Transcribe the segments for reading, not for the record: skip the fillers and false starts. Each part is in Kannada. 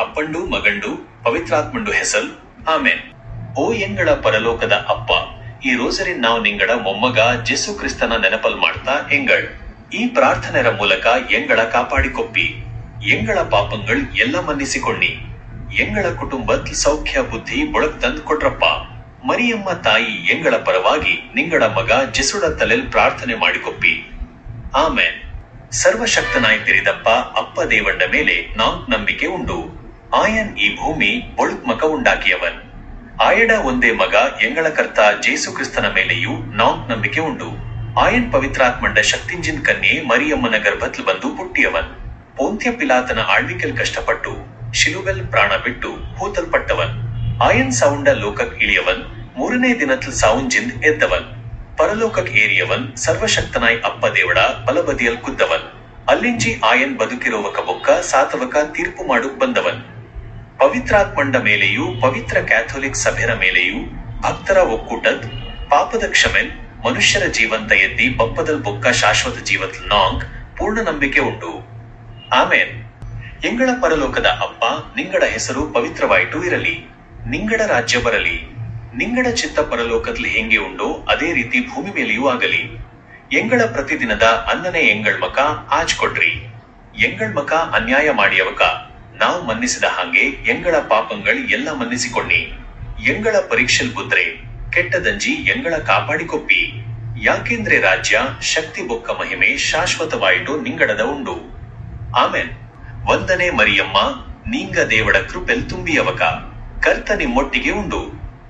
ಅಪ್ಪಂಡು ಮಗಂಡು ಪವಿತ್ರಾತ್ಮಂಡು ಹೆಸಲ್ ಆಮೇನ್. ಓ ಎಂಗಳ ಪರಲೋಕದ ಅಪ್ಪ, ಈ ರೋಸರಿ ನಾವು ನಿಂಗಡ ಮೊಮ್ಮಗ ಜೇಸು ಕ್ರಿಸ್ತನ ನೆನಪಲ್ ಮಾಡ್ತಾ ಎಂಗಳ್ ಈ ಪ್ರಾರ್ಥನೆರ ಮೂಲಕ ಎಂಗಳ ಕಾಪಾಡಿಕೊಪ್ಪಿ, ಎಂಗಳ ಪಾಪಂಗಳ್ ಎಲ್ಲ ಮನ್ನಿಸಿಕೊಂಡಿ, ಎಂಗಳ ಕುಟುಂಬದ್ ಸೌಖ್ಯ ಬುದ್ಧಿ ಬೊಳಗ್ ತಂದ್ ಕೊಟ್ರಪ್ಪ. ಮರಿಯಮ್ಮ ತಾಯಿ ಎಂಗಳ ಪರವಾಗಿ ನಿಂಗಡ ಮಗ ಜೆಸುಡ ತಲೆಲ್ ಪ್ರಾರ್ಥನೆ ಮಾಡಿಕೊಪ್ಪಿ, ಆಮೇನ್. ಸರ್ವಶಕ್ತನಾಯ್ ತಿರಿದಪ್ಪ ಅಪ್ಪ ದೇವಂಡ ಮೇಲೆ ನಾಂಕ್ ನಂಬಿಕೆ ಉಂಡು. ಆಯನ್ ಈ ಭೂಮಿ ಬೊಳುಕ್ ಮಕ ಉಂಡಾಕಿಯವನ್. ಆಯಡ ಒಂದೇ ಮಗ ಎಂಗಳ ಕರ್ತ ಜೇಸು ಕ್ರಿಸ್ತನ ಮೇಲೆಯೂ ನಾಂಕ್ ನಂಬಿಕೆ ಉಂಡು. ಆಯನ್ ಪವಿತ್ರಾತ್ಮಂಡ ಶಕ್ತಿಂಜಿನ್ ಕನ್ಯೆ ಮರಿಯಮ್ಮನ ಗರ್ಭತ್ಲ್ ಬಂದು ಹುಟ್ಟಿಯವನ್. ಪೋಂತ್ಯ ಪಿಲಾತನ ಆಳ್ವಿಕೆಲ್ ಕಷ್ಟಪಟ್ಟು ಶಿಲುಬೆಲ್ ಪ್ರಾಣ ಬಿಟ್ಟು ಹೂತಲ್ಪಟ್ಟವನ್. ಆಯನ್ ಸೌಂಡ ಲೋಕಕ್ ಇಳಿಯವನ್. ಮೂರನೇ ದಿನತ್ಲ್ ಸಾವುಂಜಿಂದ್ ಎದ್ದವನ್. ಪರಲೋಕಕ್ ಏರಿಯವನ್. ಸರ್ವಶಕ್ತನಾಯ್ ಅಪ್ಪ ದೇವಡ ಬಲಬದಿಯಲ್ ಕುದ್ದವನ್. ಅಲ್ಲಿಂಜಿ ಆಯನ್ ಬದುಕಿರೋವಕ ಬೊಕ್ಕ ಸಾತವಕ ತೀರ್ಪು ಮಾಡುಕ್ ಬಂದವನ್. ಪವಿತ್ರಾತ್ಮಂಡ ಮೇಲೆಯೂ ಪವಿತ್ರ ಕ್ಯಾಥೋಲಿಕ್ ಸಭೆರ ಮೇಲೆಯೂ ಭಕ್ತರ ಒಕ್ಕೂಟದ್ ಪಾಪದ ಕ್ಷಮೆಲ್ ಮನುಷ್ಯರ ಜೀವಂತ ಎದ್ದಿ ಬಪ್ಪದಲ್ ಬೊಕ್ಕ ಶಾಶ್ವತ ಜೀವತ್ ನಾಂಗ್ ಪೂರ್ಣ ನಂಬಿಕೆ ಉಂಟು, ಆಮೇನ್. ಎಂಗಳ ಪರಲೋಕದ ಅಪ್ಪ, ನಿಂಗಡ ಹೆಸರು ಪವಿತ್ರವಾಯಿತು ಇರಲಿ. ನಿಂಗಡ ರಾಜ್ಯ ಬರಲಿ. ನಿಂಗಡ ಚಿತ್ತ ಪರಲೋಕದ್ಲಿ ಹೆಂಗೆ ಉಂಡೋ ಅದೇ ರೀತಿ ಭೂಮಿ ಮೇಲೆಯೂ ಆಗಲಿ. ಎಂಗಳ ಪ್ರತಿದಿನದ ಅನ್ನನೆ ಎಂಗಳ್ ಮಕ ಆಜ್ ಕೊಡ್ರಿ. ಎಂಗಳ್ ಮಕ ಅನ್ಯಾಯ ಮಾಡಿಯವಕ ನಾವು ಮನ್ನಿಸಿದ ಹಾಗೆ ಎಂಗಳ ಪಾಪಂಗಳ್ ಎಲ್ಲ ಮನ್ನಿಸಿಕೊಂಡಿ. ಎಂಗಳ ಪರೀಕ್ಷೆಲ್ ಬುದ್ರೆ ಕೆಟ್ಟದಂಜಿ ಎಂಗಳ ಕಾಪಾಡಿಕೊಪ್ಪಿ. ಯಾಕೆಂದ್ರೆ ರಾಜ್ಯ ಶಕ್ತಿ ಬೊಕ್ಕ ಮಹಿಮೆ ಶಾಶ್ವತವಾಯಿತು ನಿಂಗಡದ ಉಂಡು, ಆಮೇನ್. ವಂದನೆ ಮರಿಯಮ್ಮ, ನೀಂಗ ದೇವಡ ಕೃಪೆಲ್ ತುಂಬಿಯವಕ ಕರ್ತ ನಿಮ್ಮೊಟ್ಟಿಗೆ ಉಂಡು.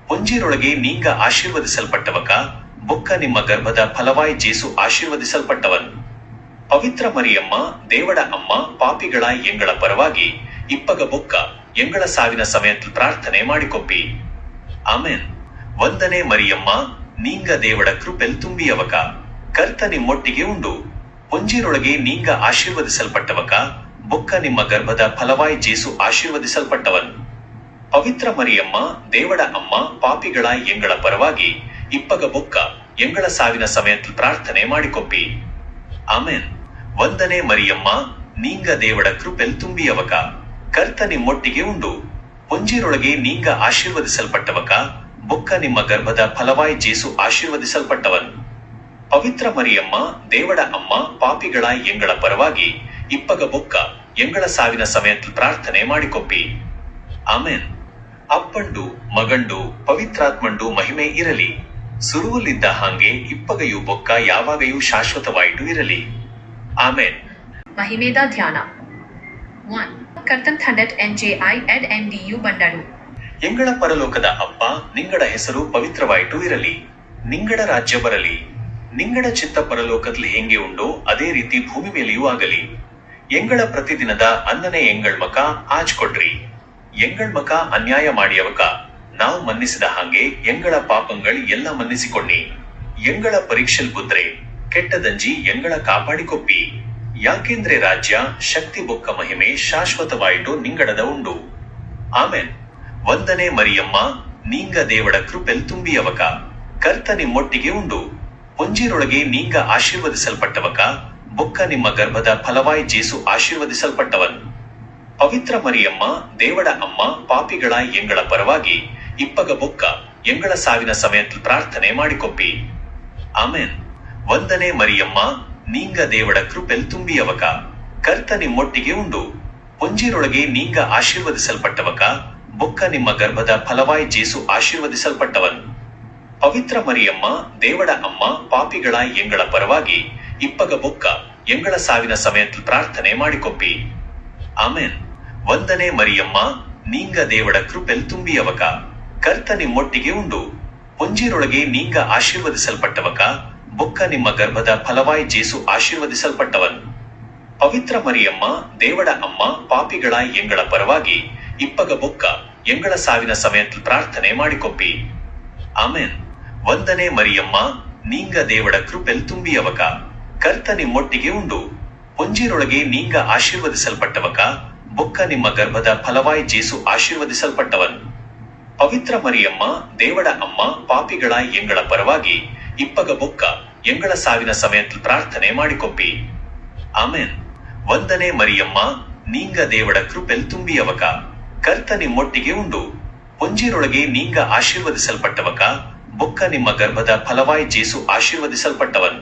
ಪೊಂಜಿರೊಳಗೆ ನೀಂಗ ಆಶೀರ್ವದಿಸಲ್ಪಟ್ಟವಕ ಬೊಕ್ಕ ನಿಮ್ಮ ಗರ್ಭದ ಫಲವಾಯ್ ಜೇಸು ಆಶೀರ್ವದಿಸಲ್ಪಟ್ಟವನ್. ಪವಿತ್ರ ಮರಿಯಮ್ಮ, ದೇವಡ ಅಮ್ಮ, ಪಾಪಿಗಳ ಎಂಗಳ ಪರವಾಗಿ ಇಪ್ಪಗ ಬೊಕ್ಕ ಎಂಗಳ ಸಾವಿನ ಸಮಯத்தில் ಪ್ರಾರ್ಥನೆ ಮಾಡಿಕೊಪ್ಪಿ, ಆಮೇನ್. ವಂದನೆ ಮರಿಯಮ್ಮ, ನೀಂಗ ದೇವಡ ಕೃಪೆಲ್ ತುಂಬಿಯವಕ ಕರ್ತ ನಿಮ್ಮೊಟ್ಟಿಗೆ ಉಂಡು. ಪೊಂಜಿರೊಳಗೆ ನೀಂಗ ಆಶೀರ್ವದಿಸಲ್ಪಟ್ಟವಕ ಬೊಕ್ಕ ನಿಮ್ಮ ಗರ್ಭದ ಫಲವಾಯ್ ಜೇಸು ಆಶೀರ್ವದಿಸಲ್ಪಟ್ಟವನ್. ಪವಿತ್ರ ಮರಿಯಮ್ಮ, ದೇವಡ ಅಮ್ಮ, ಪಾಪಿಗಳ ಎಂಗಳ ಪರವಾಗಿ ಇಪ್ಪಗ ಬೊಕ್ಕ ಎಂಗಳ ಸಾವಿನ ಸಮಯத்தில் ಪ್ರಾರ್ಥನೆ ಮಾಡಿಕೊಪ್ಪಿ, ಆಮೇನ್. ವಂದನೆ ಮರಿಯಮ್ಮ, ನೀಂಗ ದೇವಡ ಕೃಪೆಲ್ ತುಂಬಿಯವಕ ಕರ್ತ ನಿಮ್ಮೊಟ್ಟಿಗೆ ಉಂಡು. ಪೊಂಜಿರೊಳಗೆ ನೀಂಗ ಆಶೀರ್ವದಿಸಲ್ಪಟ್ಟವಕ ಬೊಕ್ಕ ನಿಮ್ಮ ಗರ್ಭದ ಫಲವಾಯ್ ಜೇಸು ಆಶೀರ್ವದಿಸಲ್ಪಟ್ಟವನ್. ಪವಿತ್ರ ಮರಿಯಮ್ಮ, ದೇವಡ ಅಮ್ಮ, ಪಾಪಿಗಳ ಎಂಗಳ ಪರವಾಗಿ ಇಪ್ಪಗ ಬೊಕ್ಕ ಎಂಗಳ ಸಾವಿನ ಸಮಯத்தில் ಪ್ರಾರ್ಥನೆ ಮಾಡಿಕೊಪ್ಪಿ, ಆಮೇನ್. ಅಪ್ಪಂಡು ಮಗಂಡು ಪವಿತ್ರಾತ್ಮಂಡು ಮಹಿಮೆ ಇರಲಿ. ಸುರುವಲ್ಲಿದ್ದ ಹಾಗೆ ಇಪ್ಪಗಯೂ ಬೊಕ್ಕ ಯಾವಾಗಯೂ ಶಾಶ್ವತವಾಯಿತು ಇರಲಿ, ಆಮೇನ್. ಮಹಿಮೇದ ಧ್ಯಾನ 1. ಕರ್ತಂ ಥಂಡಟ್ NJI ಎಡ್ NDU ಬಂಡಳು. ಎಂಗಳ ಪರಲೋಕದ ಅಪ್ಪ, ನಿಂಗಡ ಹೆಸರು ಪವಿತ್ರವಾಯಿತು ಇರಲಿ. ನಿಂಗಡ ರಾಜ್ಯ ಬರಲಿ. ನಿಂಗಡ ಚಿತ್ತ ಪರಲೋಕದ್ಲಿ ಹೆಂಗೆ ಉಂಡೋ ಅದೇ ರೀತಿ ಭೂಮಿ ಮೇಲೆಯೂ ಆಗಲಿ. ಎಂಗಳ ಪ್ರತಿದಿನದ ಅನ್ನನೆ ಎಂಗಳ್ ಮಕ ಆಜ್ ಕೊಡ್ರಿ. ಎಂಗಳ್ ಮಕ ಅನ್ಯಾಯ ಮಾಡಿಯವಕ ನಾವು ಮನ್ನಿಸಿದ ಹಾಗೆ ಎಂಗಳ ಪಾಪಂಗಳ್ ಎಲ್ಲ ಮನ್ನಿಸಿಕೊಂಡಿ. ಎಂಗಳ ಪರೀಕ್ಷೆಲ್ ಬುದ್ರೆ ಕೆಟ್ಟದಂಜಿ ಎಂಗಳ ಕಾಪಾಡಿಕೊಪ್ಪಿ. ಯಾಕೆಂದ್ರೆ ರಾಜ್ಯ ಶಕ್ತಿ ಬೊಕ್ಕ ಮಹಿಮೆ ಶಾಶ್ವತವಾಯಿತು ನಿಂಗಡದ ಉಂಡು, ಆಮೇನ್. ವಂದನೆ ಮರಿಯಮ್ಮ, ನೀಂಗ ದೇವಡ ಕೃಪೆಲ್ ತುಂಬಿಯವಕ ಕರ್ತ ನಿಮ್ಮೊಟ್ಟಿಗೆ ಉಂಡು. ಪೊಂಜಿರೊಳಗೆ ನೀಂಗ ಆಶೀರ್ವದಿಸಲ್ಪಟ್ಟವಕ ಬೊಕ್ಕ ನಿಮ್ಮ ಗರ್ಭದ ಫಲವಾಯ್ ಜೇಸು ಆಶೀರ್ವದಿಸಲ್ಪಟ್ಟವನ್. ಪವಿತ್ರ ಮರಿಯಮ್ಮ, ದೇವಡ ಅಮ್ಮ, ಪಾಪಿಗಳ ಎಂಗಳ ಪರವಾಗಿ ಇಪ್ಪಗ ಬೊಕ್ಕ ಎಂಗಳ ಸಾವಿನ ಸಮಯத்தில் ಪ್ರಾರ್ಥನೆ ಮಾಡಿಕೊಪ್ಪಿ, ಆಮೇನ್. ವಂದನೆ ಮರಿಯಮ್ಮ, ನೀಂಗ ದೇವಡ ಕೃಪೆಲ್ ತುಂಬಿಯವಕ ಕರ್ತ ನಿಮ್ಮೊಟ್ಟಿಗೆ ಉಂಡು. ಪೊಂಜಿರೊಳಗೆ ನೀಂಗ ಆಶೀರ್ವದಿಸಲ್ಪಟ್ಟವಕ ಬೊಕ್ಕ ನಿಮ್ಮ ಗರ್ಭದ ಫಲವಾಯ್ ಜೇಸು ಆಶೀರ್ವದಿಸಲ್ಪಟ್ಟವನ್. ಪವಿತ್ರ ಮರಿಯಮ್ಮ, ದೇವಡ ಅಮ್ಮ, ಪಾಪಿಗಳ ಎಂಗಳ ಪರವಾಗಿ ಇಪ್ಪಗ ಬೊಕ್ಕ ಎಂಗಳ ಸಾವಿನ ಸಮಯத்தில் ಪ್ರಾರ್ಥನೆ ಮಾಡಿಕೊಪ್ಪಿ, ಆಮೇನ್. ವಂದನೆ ಮರಿಯಮ್ಮ, ನೀಂಗ ದೇವಡ ಕೃಪೆಲ್ ತುಂಬಿಯವಕ ಕರ್ತ ನಿಮ್ಮೊಟ್ಟಿಗೆ ಉಂಡು. ಪೊಂಜಿರೊಳಗೆ ನೀಂಗ ಆಶೀರ್ವದಿಸಲ್ಪಟ್ಟವಕ ಬೊಕ್ಕ ನಿಮ್ಮ ಗರ್ಭದ ಫಲವಾಯ್ ಜೇಸು ಆಶೀರ್ವದಿಸಲ್ಪಟ್ಟವನ್. ಪವಿತ್ರ ಮರಿಯಮ್ಮ, ದೇವಡ ಅಮ್ಮ, ಪಾಪಿಗಳ ಎಂಗಳ ಪರವಾಗಿ ಇಪ್ಪಗ ಬೊಕ್ಕ ಎಂಗಳ ಸಾವಿನ ಸಮಯத்தில் ಪ್ರಾರ್ಥನೆ ಮಾಡಿಕೊಪ್ಪಿ, ಆಮೇನ್. ವಂದನೆ ಮರಿಯಮ್ಮ, ನೀಂಗ ದೇವಡ ಕೃಪೆಲ್ ತುಂಬಿಯವಕ ಕರ್ತ ನಿಮ್ಮೊಟ್ಟಿಗೆ ಉಂಡು. ಪೊಂಜಿರೊಳಗೆ ನೀಂಗ ಆಶೀರ್ವದಿಸಲ್ಪಟ್ಟವಕ ಬೊಕ್ಕ ನಿಮ್ಮ ಗರ್ಭದ ಫಲವಾಯ್ ಜೇಸು ಆಶೀರ್ವದಿಸಲ್ಪಟ್ಟವನ್. ಪವಿತ್ರ ಮರಿಯಮ್ಮ, ದೇವಡ ಅಮ್ಮ, ಪಾಪಿಗಳ ಎಂಗಳ ಪರವಾಗಿ ಇಪ್ಪಗ ಬೊಕ್ಕ ಎಂಗಳ ಸಾವಿನ ಸಮಯத்தில் ಪ್ರಾರ್ಥನೆ ಮಾಡಿಕೊಪ್ಪಿ, ಆಮೇನ್. ವಂದನೆ ಮರಿಯಮ್ಮ, ನೀಂಗ ದೇವಡ ಕೃಪೆಲ್ ತುಂಬಿಯವಕ ಕರ್ತ ನಿಮ್ಮೊಟ್ಟಿಗೆ ಉಂಡು ಪುಂಜಿರೊಳಗೆ ನೀಂಗ ಆಶೀರ್ವದಿಸಲ್ಪಟ್ಟವಕ ಬೊಕ್ಕ ನಿಮ್ಮ ಗರ್ಭದ ಫಲವಾಯ್ ಜೇಸು ಆಶೀರ್ವದಿಸಲ್ಪಟ್ಟವನ್.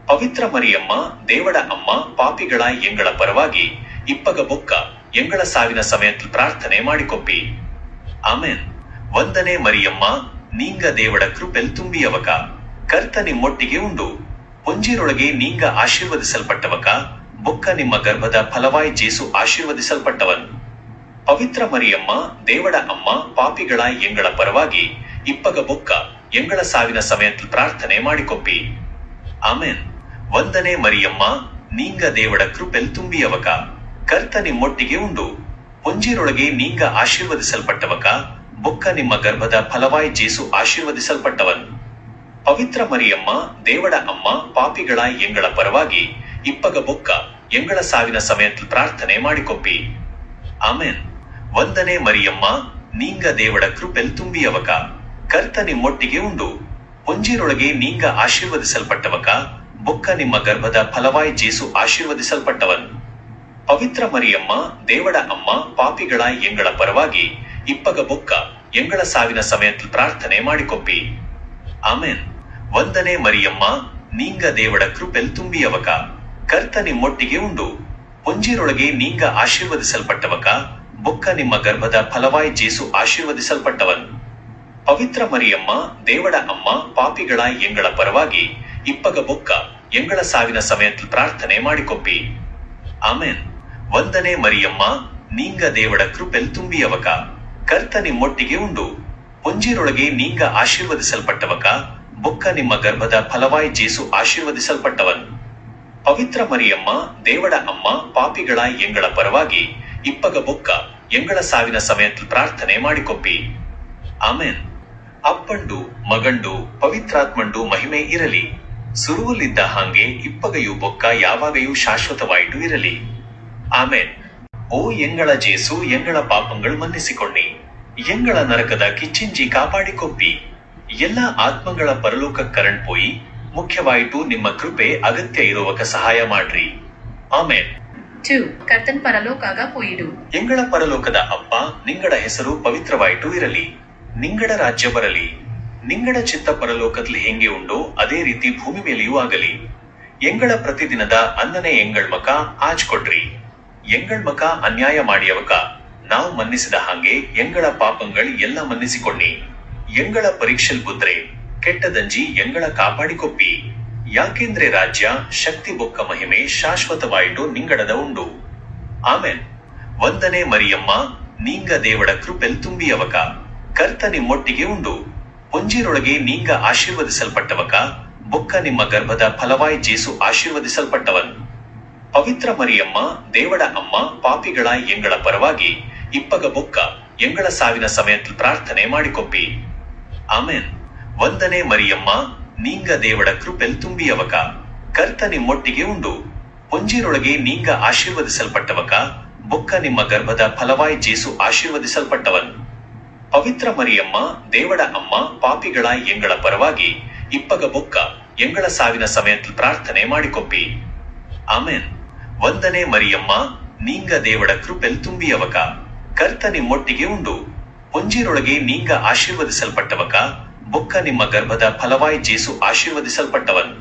ಪವಿತ್ರ ಮರಿಯಮ್ಮ ದೇವಡ ಅಮ್ಮ ಪಾಪಿಗಳ ಎಂಗಳ ಪರವಾಗಿ ಇಪ್ಪಗ ಬೊಕ್ಕ ಎಂಗಳ ಸಾವಿನ ಸಮಯத்தில் ಪ್ರಾರ್ಥನೆ ಮಾಡಿಕೊಪ್ಪಿ. ಆಮೆನ್. ವಂದನೆ ಮರಿಯಮ್ಮ ನೀಂಗ ದೇವಡ ಕೃಪೆಲ್ ತುಂಬಿಯವಕ ಕರ್ತ ನಿಮ್ಮೊಟ್ಟಿಗೆ ಉಂಡು ಪುಂಜಿರೊಳಗೆ ನೀಂಗ ಆಶೀರ್ವದಿಸಲ್ಪಟ್ಟವಕ ಬೊಕ್ಕ ನಿಮ್ಮ ಗರ್ಭದ ಫಲವಾಯ್ ಜೇಸು ಆಶೀರ್ವದಿಸಲ್ಪಟ್ಟವನ್. ಪವಿತ್ರ ಮರಿಯಮ್ಮ ದೇವಡ ಅಮ್ಮ ಪಾಪಿಗಳ ಎಂಗಳ ಪರವಾಗಿ ಇಪ್ಪಗ ಬೊಕ್ಕ ಎಂಗಳ ಸಾವಿನ ಸಮಯத்தில் ಪ್ರಾರ್ಥನೆ ಮಾಡಿಕೊಪ್ಪಿ. ಆಮೆನ್. ವಂದನೆ ಮರಿಯಮ್ಮ ನೀಂಗ ದೇವಡ ಕೃಪೆಲ್ ತುಂಬಿಯವಕ ಕರ್ತ ನಿಮ್ಮೊಟ್ಟಿಗೆ ಉಂಡು ಪುಂಜಿರೊಳಗೆ ನೀಂಗ ಆಶೀರ್ವದಿಸಲ್ಪಟ್ಟವಕ ಬೊಕ್ಕ ನಿಮ್ಮ ಗರ್ಭದ ಫಲವಾಯ್ ಜೇಸು ಆಶೀರ್ವದಿಸಲ್ಪಟ್ಟವನ್. ಪವಿತ್ರ ಮರಿಯಮ್ಮ ದೇವಡ ಅಮ್ಮ ಪಾಪಿಗಳ ಎಂಗಳ ಪರವಾಗಿ ಇಪ್ಪಗ ಬೊಕ್ಕ ಎಂಗಳ ಸಾವಿನ ಸಮಯத்தில் ಪ್ರಾರ್ಥನೆ ಮಾಡಿಕೊಪ್ಪಿ. ಆಮೆನ್. ವಂದನೆ ಮರಿಯಮ್ಮ ನೀಂಗ ದೇವಡ ಕೃಪೆಲ್ ತುಂಬಿಯವಕ ಕರ್ತ ನಿಮ್ಮೊಟ್ಟಿಗೆ ಉಂಡು ಪುಂಜಿರೊಳಗೆ ನೀಂಗ ಆಶೀರ್ವದಿಸಲ್ಪಟ್ಟವಕ ಬೊಕ್ಕ ನಿಮ್ಮ ಗರ್ಭದ ಫಲವಾಯ್ ಜೇಸು ಆಶೀರ್ವದಿಸಲ್ಪಟ್ಟವನ್. ಪವಿತ್ರ ಮರಿಯಮ್ಮ ದೇವಡ ಅಮ್ಮ ಪಾಪಿಗಳ ಎಂಗಳ ಪರವಾಗಿ ಇಪ್ಪಗ ಬೊಕ್ಕ ಎಂಗಳ ಸಾವಿನ ಸಮಯத்தில் ಪ್ರಾರ್ಥನೆ ಮಾಡಿಕೊಪ್ಪಿ. ಆಮೆನ್. ವಂದನೆ ಮರಿಯಮ್ಮ ನೀಂಗ ದೇವಡ ಕೃಪೆಲ್ ತುಂಬಿಯವಕ ಕರ್ತ ನಿಮ್ಮೊಟ್ಟಿಗೆ ಉಂಡು ಪುಂಜಿರೊಳಗೆ ನೀಂಗ ಆಶೀರ್ವದಿಸಲ್ಪಟ್ಟವಕ ಬೊಕ್ಕ ನಿಮ್ಮ ಗರ್ಭದ ಫಲವಾಯ್ ಜೇಸು ಆಶೀರ್ವದಿಸಲ್ಪಟ್ಟವನ್. ಪವಿತ್ರ ಮರಿಯಮ್ಮ ದೇವಡ ಅಮ್ಮ ಪಾಪಿಗಳ ಎಂಗಳ ಪರವಾಗಿ ಇಪ್ಪಗ ಬೊಕ್ಕ ಎಂಗಳ ಸಾವಿನ ಸಮಯத்தில் ಪ್ರಾರ್ಥನೆ ಮಾಡಿಕೊಪ್ಪಿ. ಆಮೆನ್. ವಂದನೆ ಮರಿಯಮ್ಮ ನೀಂಗ ದೇವಡ ಕೃಪೆಲ್ ತುಂಬಿಯವಕ ಕರ್ತ ನಿಮ್ಮೊಟ್ಟಿಗೆ ಉಂಡು ಪುಂಜಿರೊಳಗೆ ನೀಂಗ ಆಶೀರ್ವದಿಸಲ್ಪಟ್ಟವಕ ಬೊಕ್ಕ ನಿಮ್ಮ ಗರ್ಭದ ಫಲವಾಯ್ ಜೇಸು ಆಶೀರ್ವದಿಸಲ್ಪಟ್ಟವನ್. ಪವಿತ್ರ ಮರಿಯಮ್ಮ ದೇವಡ ಅಮ್ಮ ಪಾಪಿಗಳ ಎಂಗಳ ಪರವಾಗಿ ಇಪ್ಪಗ ಬೊಕ್ಕ ಎಂಗಳ ಸಾವಿನ ಸಮಯத்தில் ಪ್ರಾರ್ಥನೆ ಮಾಡಿಕೊಪ್ಪಿ. ಆಮೆನ್. ಅಪ್ಪಂಡು ಮಗಂಡು ಪವಿತ್ರಾತ್ಮಂಡು ಮಹಿಮೆ ಇರಲಿ. ಸುರುವಲ್ಲಿದ್ದ ಹಾಗೆ ಇಪ್ಪಗಯು ಬೊಕ್ಕ ಯಾವಾಗಯೂ ಶಾಶ್ವತವಾಯಿತು ಇರಲಿ. ಆಮೆನ್. ಓ ಎಂಗಳ ಜೇಸು ಎಂಗಳ ಪಾಪங்கள் ಮನ್ನಿಸಿಕೊಂಡಿ ಎಂಗಳ ನರಕದ ಕಿಚ್ಚಿಂಜಿ ಕಾಪಾಡಿಕೊಪ್ಪಿ. ಎಲ್ಲ ಆತ್ಮಗಳ ಪರಲೋಕ ಕರಣ್ ಪೋಯಿ ಮುಖ್ಯವಾಯಿತು ನಿಮ್ಮ ಕೃಪೆ ಅಗತ್ಯ ಇರುವಕ ಸಹಾಯ ಮಾಡ್ರಿ. ಆಮೆನ್. 2. ಕರ್ತನ್ ಪರಲೋಕಾಗ ಪೋಯಿಡು. ಎಂಗಳ ಪರಲೋಕದ ಅಪ್ಪ ನಿಂಗಡ ಹೆಸರು ಪವಿತ್ರವಾಯಿತು ಇರಲಿ. ನಿಂಗಡ ರಾಜ್ಯ ಬರಲಿ. ನಿಂಗಡ ಚಿತ್ತ ಪರಲೋಕದಲ್ಲಿ ಹೆಂಗೆ ಉಂಡೋ ಅದೇ ರೀತಿ ಭೂಮಿ ಮೇಲೆಯೂ ಆಗಲಿ. ಎಂಗಳ ಪ್ರತಿದಿನದ ಅನ್ನನೆ ಎಂಗಳ್ ಮಕ ಆಜ್ ಕೊಡ್ರಿ. ಎಂಗಳ್ ಮಕ ಅನ್ಯಾಯ ಮಾಡಿಯವಕ ನಾವು ಮನ್ನಿಸಿದ ಹಾಗೆ ಎಂಗಳ ಪಾಪங்கள் ಎಲ್ಲ ಮನ್ನಿಸಿಕೊಂಡಿ. ಎಂಗಳ ಪರೀಕ್ಷೆಲ್ ಬುದ್ರೆ ಕೆಟ್ಟದಂಜಿ ಎಂಗಳ ಕಾಪಾಡಿಕೊಪ್ಪಿ. ಯಾಕೆಂದ್ರೆ ರಾಜ್ಯ ಶಕ್ತಿ ಬೊಕ್ಕ ಮಹಿಮೆ ಶಾಶ್ವತವಾಯಿತು ನಿಂಗಡದ ಉಂಡು. ಆಮೆನ್. ವಂದನೆ ಮರಿಯಮ್ಮ ನೀಂಗ ದೇವಡ ಕೃಪೆಲ್ ತುಂಬಿಯವಕ ಕರ್ತ ನಿಮ್ಮೊಟ್ಟಿಗೆ ಉಂಡು ಪುಂಜಿರೊಳಗೆ ನೀಂಗ ಆಶೀರ್ವದಿಸಲ್ಪಟ್ಟವಕ ಬೊಕ್ಕ ನಿಮ್ಮ ಗರ್ಭದ ಫಲವಾಯ್ ಜೇಸು ಆಶೀರ್ವದಿಸಲ್ಪಟ್ಟವನ್. ಪವಿತ್ರ ಮರಿಯಮ್ಮ ದೇವಡ ಅಮ್ಮ ಪಾಪಿಗಳ ಎಂಗಳ ಪರವಾಗಿ ಇಪ್ಪಗ ಬೊಕ್ಕ ಎಂಗಳ ಸಾವಿನ ಸಮಯத்தில் ಪ್ರಾರ್ಥನೆ ಮಾಡಿಕೊಪ್ಪಿ. ಆಮೆನ್. ವಂದನೆ ಮರಿಯಮ್ಮ ನೀಂಗ ದೇವಡ ಕೃಪೆಲ್ ತುಂಬಿಯವಕ ಕರ್ತ ನಿಮ್ಮೊಟ್ಟಿಗೆ ಉಂಡು ಪುಂಜಿರೊಳಗೆ ನೀಂಗ ಆಶೀರ್ವದಿಸಲ್ಪಟ್ಟವಕ ಬೊಕ್ಕ ನಿಮ್ಮ ಗರ್ಭದ ಫಲವಾಯ್ ಜೇಸು ಆಶೀರ್ವದಿಸಲ್ಪಟ್ಟವನ್. ಪವಿತ್ರ ಮರಿಯಮ್ಮ ದೇವಡ ಅಮ್ಮ ಪಾಪಿಗಳ ಎಂಗಳ ಪರವಾಗಿ ಇಪ್ಪಗ ಬೊಕ್ಕ ಎಂಗಳ ಸಾವಿನ ಸಮಯத்தில் ಪ್ರಾರ್ಥನೆ ಮಾಡಿಕೊಪ್ಪಿ. ಆಮೆನ್. ವಂದನೆ ಮರಿಯಮ್ಮ ನೀಂಗ ದೇವಡ ಕೃಪೆಲ್ ತುಂಬಿಯವಕ ಕರ್ತ ನಿಮ್ಮೊಟ್ಟಿಗೆ ಉಂಡು ಪುಂಜಿರೊಳಗೆ ನೀಂಗ ಆಶೀರ್ವದಿಸಲ್ಪಟ್ಟವಕ ಬೊಕ್ಕ ನಿಮ್ಮ ಗರ್ಭದ ಫಲವಾಯ್ ಜೇಸು ಆಶೀರ್ವದಿಸಲ್ಪಟ್ಟವನ್.